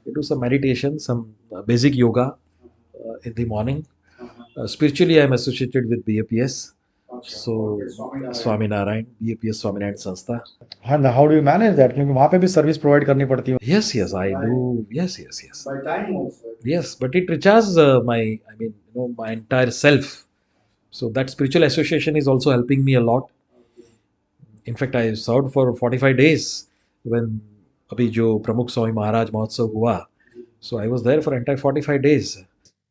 I do some meditation, some basic yoga in the morning. Spiritually, I am associated with BAPS. So, Swaminarayan, BAPS Swaminarayan Sanstha. हाँ, how do you manage that? क्योंकि वहाँ पे भी service provide करनी पड़ती है. Yes, yes, I do. Yes, yes, yes. Yes, but it recharges my entire self. So that spiritual association is also helping me a lot. In fact, I served for 45 days when अभी जो प्रमुख स्वामी महाराज महोत्सव हुआ. So I was there for entire 45 days.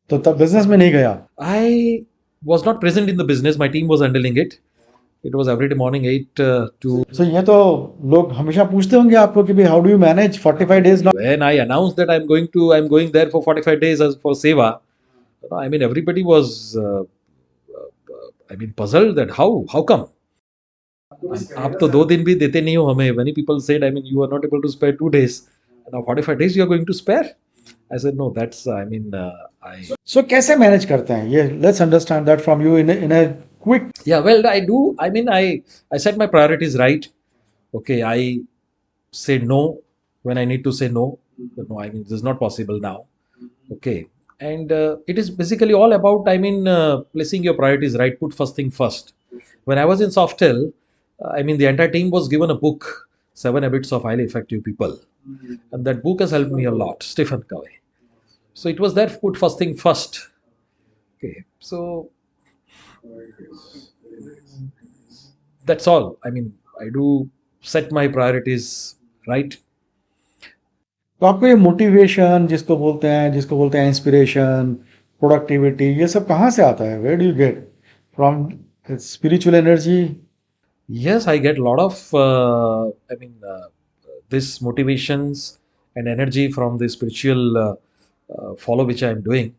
तो तब business में नहीं गया? I was not present in the business. My team was handling it. It was every day morning 8 to. So ये तो लोग हमेशा पूछते होंगे आपको कि भाई how do you manage 45 days now? When I announced that I'm going there for 45 days as for seva, I mean, everybody was puzzled that how come? आप तो 2 दिन भी देते नहीं हो हमें. Many people said, I mean, you are not able to spare 2 days. Now 45 days you are going to spare? I said, no, that's, I. So कैसे manage करते हैं ये? Let's understand that from you in a quick. Yeah, well, I do. I mean, I set my priorities right. Okay, I say no when I need to say no. But no, I mean, this is not possible now. Okay, and it is basically all about, placing your priorities right. Put first thing first. When I was in Softel, the entire team was given a book, 7 Habits of Highly Effective People. And that book has helped me a lot, Stephen Covey. So it was that put first thing first. Okay, so that's all. I mean, I do set my priorities right. तो आपको ये motivation जिसको बोलते हैं inspiration, productivity, ये सब कहाँ से आता है? Where do you get from spiritual energy? Yes, I get a lot of this motivations and energy from the spiritual follow which I am doing.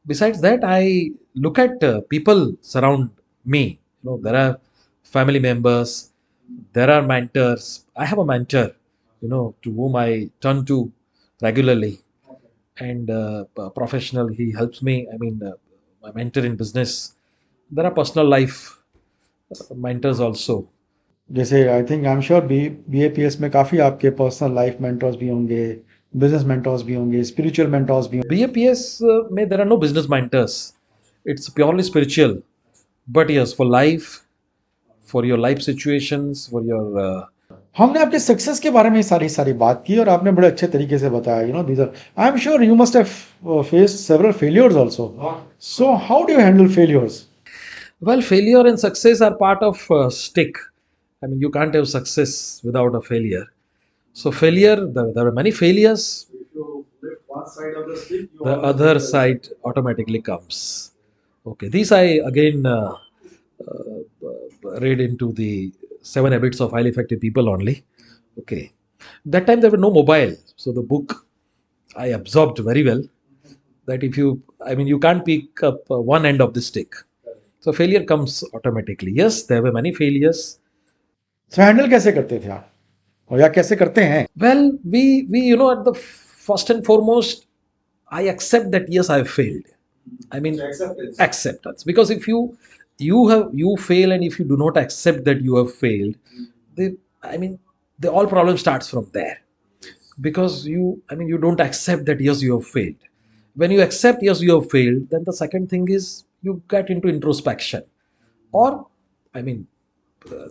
Besides that, I look at people surround me. There are family members, there are mentors. I have a mentor, to whom I turn to regularly, and professional. He helps me. My mentor in business. There are personal life mentors also. जैसे I think I am sure BAPS में काफ़ी आपके personal life mentors भी होंगे, business mentors भी होंगे, spiritual mentors भी BAPS में there are no business mentors. It's purely spiritual. But yes, for life, for your life situations, for your हमने आपके सक्सेस के बारे में सारी सारी बात की और आपने बड़े अच्छे तरीके से बताया, these are, I am sure you must have faced several failures also, so how do you handle failures? well, failure and success are part of stick. I mean, you can't have success without a failure. So failure, there are many failures. If you lift one side of the stick, the other side automatically comes. Okay, these I again read into the 7 habits of highly effective people only. Okay, that time there were no mobile, so the book I absorbed very well. That if you, I mean, you can't pick up one end of the stick. So failure comes automatically. Yes, there were many failures. So handle कैसे करते थे आप, और या कैसे करते हैं? Well, we at the first and foremost, I accept that yes, I have failed. I mean, acceptance. Because if you fail, and if you do not accept that you have failed, the I mean, the all problem starts from there. Because you don't accept that yes, you have failed. When you accept yes, you have failed, then the second thing is you get into introspection, or I mean,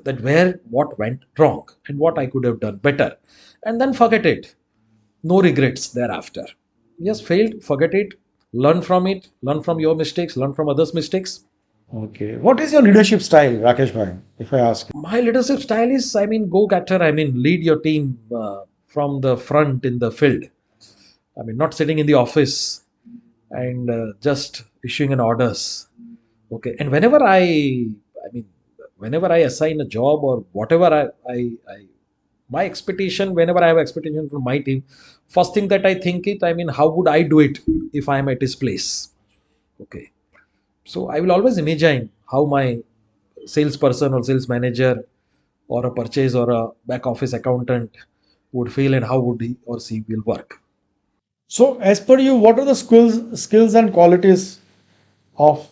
that where what went wrong and what I could have done better, and then forget it. No regrets thereafter. Yes, failed, forget it, learn from your mistakes, learn from others' mistakes. Okay, what is your leadership style, Rakesh bhai, if I ask? My leadership style is, go getter. Lead your team from the front in the field. Not sitting in the office and just issuing an orders. Okay, and mean, whenever I assign a job or whatever, my expectation, whenever I have expectation from my team, first thing that I think it, how would I do it if I am at his place? Okay, so I will always imagine how my salesperson or sales manager or a purchase or a back office accountant would feel, and how would he or she will work. So, as per you, what are the skills and qualities of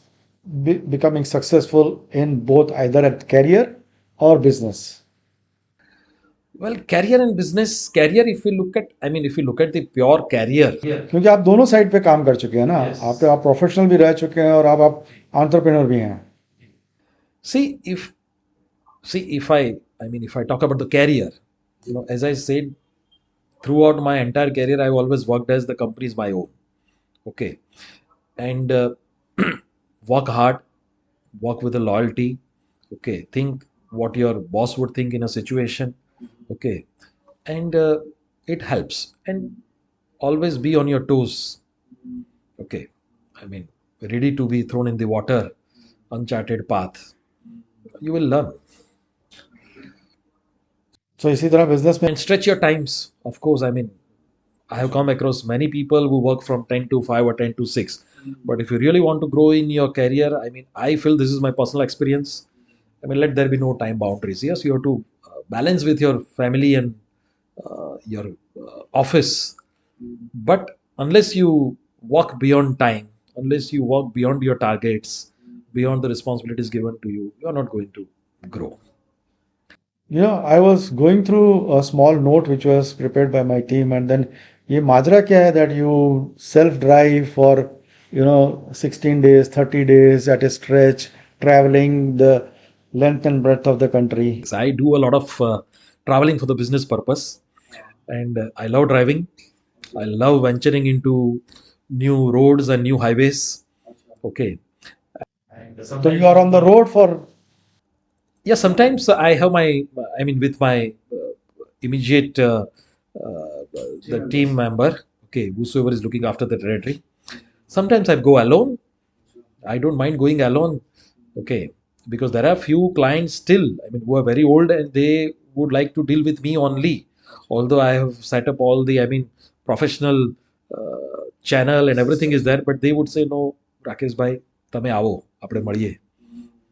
becoming successful in both either at career or business? Well, career and business. Career, if we look at, if you look at the pure career. क्योंकि आप दोनों side पे काम कर चुके हैं ना, Yes. आप प्रोफेशनल भी रह चुके हैं और अब आप एंटरप्रेन्योर भी हैं. See, if I talk about the career, as I said, throughout my entire career, I've always worked as the company is my own. Okay, and work hard, work with a loyalty. Okay, think what your boss would think in a situation. Okay, and it helps, and always be on your toes. Okay, I mean, ready to be thrown in the water, uncharted path. You will learn. So इसी तरह business में And stretch your times. Of course, I have come across many people who work from 10 to 5 or 10 to 6. But if you really want to grow in your career, I feel this is my personal experience. Let there be no time boundaries. Yes, you have to balance with your family and your office. But unless you work beyond time, unless you work beyond your targets, beyond the responsibilities given to you, you are not going to grow. I was going through a small note which was prepared by my team, and then ये माजरा क्या है that you self drive for 16 days, 30 days at a stretch, traveling the length and breadth of the country. I do a lot of traveling for the business purpose, and I love driving. I love venturing into new roads and new highways. Okay. So you are on the road for. Yeah, sometimes I have with my immediate the team member, okay, whosoever is looking after the territory. Sometimes I go alone. I don't mind going alone, okay, because there are few clients still, who are very old and they would like to deal with me only. Although I have set up all the, professional channel and everything is there, but they would say, no, Rakesh bhai, tame aavo, apne maliye.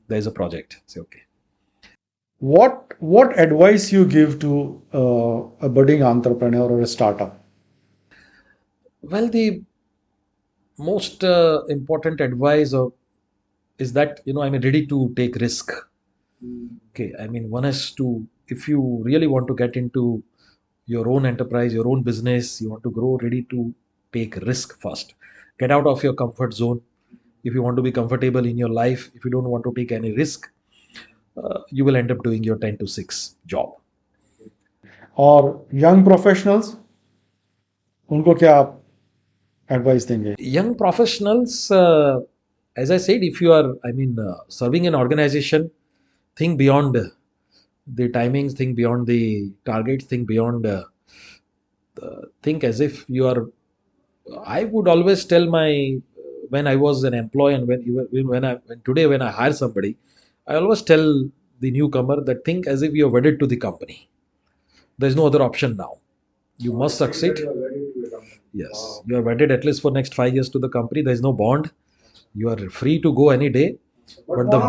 There is a project. Say, okay. What advice you give to a budding entrepreneur or a startup? Well, the most important advice is that ready to take risk. Okay, one has to, if you really want to get into your own enterprise, your own business, you want to grow, ready to take risk first. Get out of your comfort zone. If you want to be comfortable in your life, if you don't want to take any risk, you will end up doing your 10 to 6 job. और young professionals, उनको क्या आप advice देंगे? Young professionals, as I said, if you are, serving an organization, think beyond the timings, think beyond the targets, think beyond, think as if you are. I would always tell my, when I was an employee and when I hire somebody, I always tell the newcomer that think as if you are wedded to the company. There's no other option now. You must succeed. Yes, you are wedded at least for next 5 years to the company. There is no bond. You are free to go any day, but the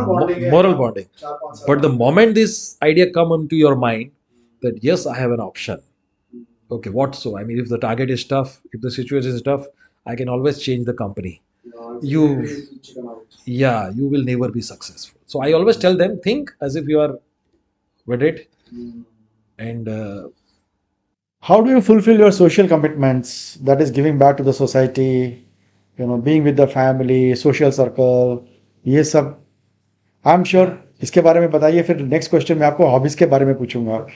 moral bonding. But the moment this idea come into your mind that yes, I have an option. Okay, what so? I mean, if the target is tough, if the situation is tough, I can always change the company. You, yeah, you will never be successful. So I always tell them think as if you are wedded, and How do you fulfill your social commitments, that is giving back to the society, being with the family, social circle, ये सब? आई am sure इसके बारे में बताइए, फिर next question मैं आपको hobbies के बारे में पूछूंगा.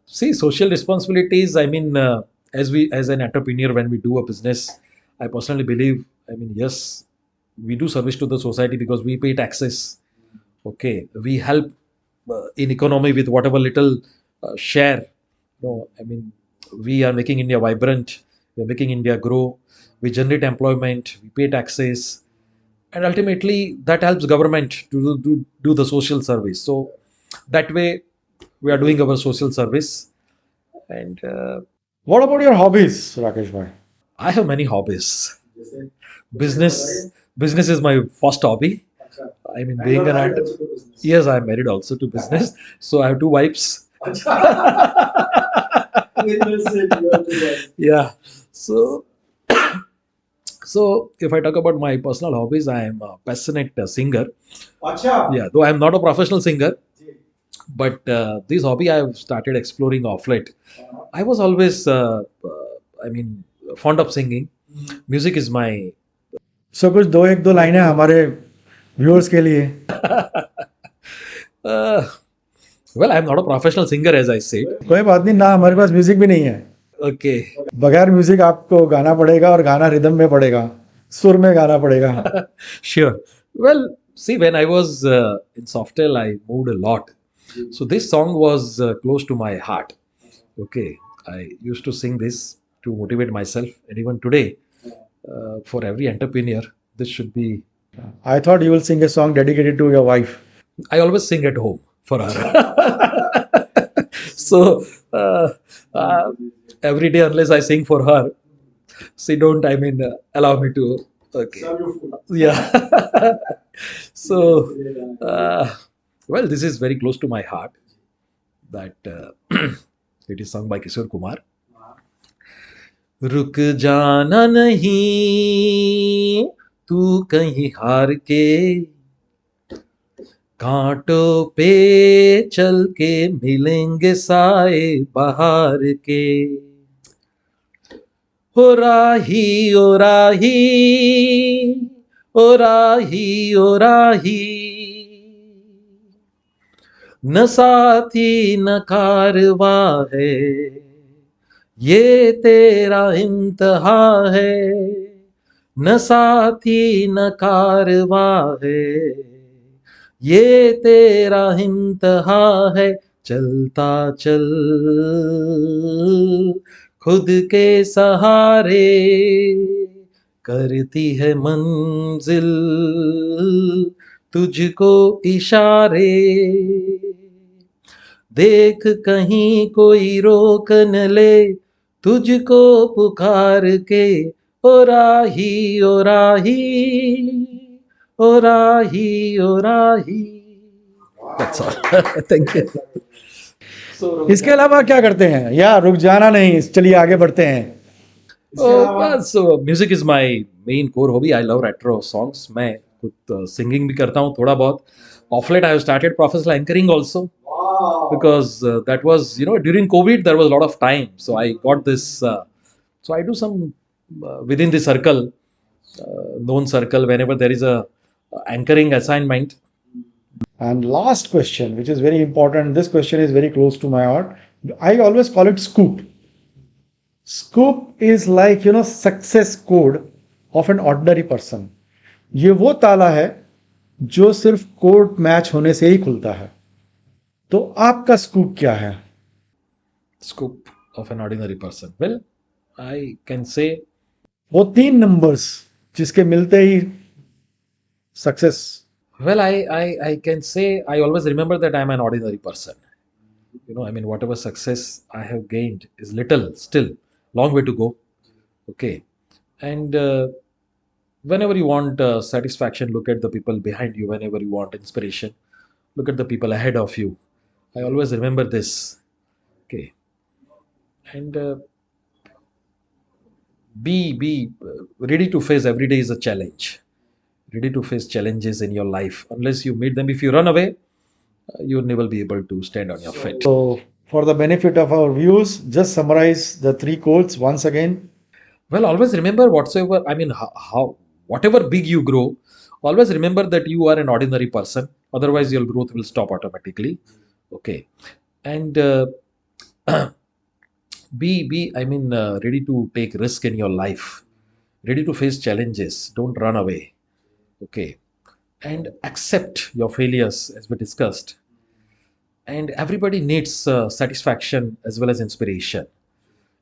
see, social responsibilities. As an entrepreneur, when we do a business, I personally believe. Yes, we do service to the society because we pay taxes. Okay, we help in economy with whatever little share. We are making India vibrant. We are making India grow. We generate employment. We pay taxes, and ultimately that helps government to do the social service. So that way we are doing our social service. And What about your hobbies, Rakesh bhai? I have many hobbies. Business is my first hobby. Being an actor. Yes, I am married also to business, so I have two wives. Yeah. So if I talk about my personal hobbies, I am a passionate singer. Yeah, though I am not a professional singer, but this hobby I have started exploring off late. I was always, fond of singing. Music is my. So कुछ एक दो लाइनें हमारे viewers के लिए. Well, I'm not a professional singer, as I said. कोई बात नहीं ना, हमारे पास म्यूजिक भी नहीं है. Okay. बगैर म्यूजिक आपको गाना पड़ेगा, और गाना रिदम में पड़ेगा, सुर में गाना पड़ेगा. Sure. Well, see, when I was in Softail, I moved a lot. So this song was close to my heart. Okay. I used to sing this to motivate myself. And even today, for every entrepreneur, this should be. I thought you will sing a song dedicated to your wife. I always sing at home for her. So every day, unless I sing for her, she don't, allow me to. Okay. Yeah. So, well, this is very close to my heart. That it is sung by Kishore Kumar. रुक जाना नहीं तू कहीं हार के, कांटों पे चल के मिलेंगे साए बहार के. ओ राही ओ राही ओ राही ओ राही, न साथी न कारवा है, ये तेरा इम्तिहा है. न साथी न कारवा है, ये तेरा इम्तिहा है. चलता चल खुद के सहारे, करती है मंजिल तुझको इशारे. देख कहीं कोई रोक न ले तुझको पुकार के, ओ राही ओ राही ओ राही ओ राही. That's all. Thank you. इसके अलावा क्या करते हैं, या रुक जाना नहीं, चलिए आगे बढ़ते हैं. So music is my main core hobby. I love retro songs. मैं खुद सिंगिंग भी करता हूँ थोड़ा बहुत. Of late I have started professional anchoring also. because that was, during COVID, there was a lot of time. So I got this. So I do some within the circle, known circle, whenever there is a anchoring assignment. And last question, which is very important. This question is very close to my heart. I always call it scoop. Scoop is like, success code of an ordinary person. ये वो ताला है जो सिर्फ code match होने से ही खुलता है. तो आपका स्कूप क्या है? Scoop of an ordinary person. Well, I can say, वो 3 नंबर्स जिसके मिलते ही success. well, I can say I always remember that I'm an ordinary person. I mean, whatever success I have gained is little, still, long way to go. Okay. And whenever you want satisfaction, look at the people behind you. Whenever you want inspiration, look at the people ahead of you. I always remember this. Okay. And be ready to face every day is a challenge. Ready to face challenges in your life. Unless you meet them, if you run away, you'll never be able to stand on your feet. So, for the benefit of our viewers, just summarize the 3 quotes once again. Well, always remember whatsoever, I mean, whatever big you grow, always remember that you are an ordinary person. Otherwise, your growth will stop automatically. Okay. And ready to take risk in your life, ready to face challenges. Don't run away. Okay. And accept your failures, as we discussed. And everybody needs satisfaction as well as inspiration.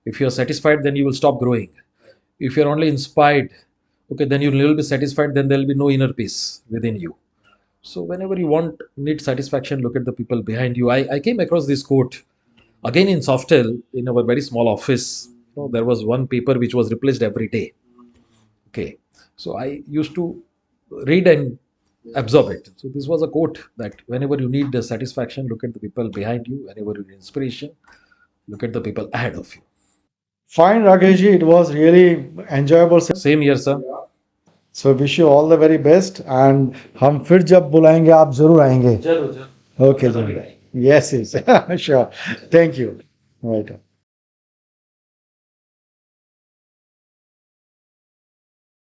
If you're satisfied, then you will stop growing. If you're only inspired, okay, then you will be satisfied, then there will be no inner peace within you. So whenever you need satisfaction, look at the people behind you. I came across this quote again in Softel, in our very small office. There was one paper which was replaced every day. Okay. So I used to read and absorb it. So this was a quote that whenever you need the satisfaction, look at the people behind you. Whenever you need inspiration, look at the people ahead of you. Fine, Rakesh ji, it was really enjoyable. Same here, sir. So wish you all the very best, and हम फिर जब बुलाएंगे आप जरूर आएंगे. जरूर. Okay, जरूर. Yes, yes. Sure. Thank you. Right.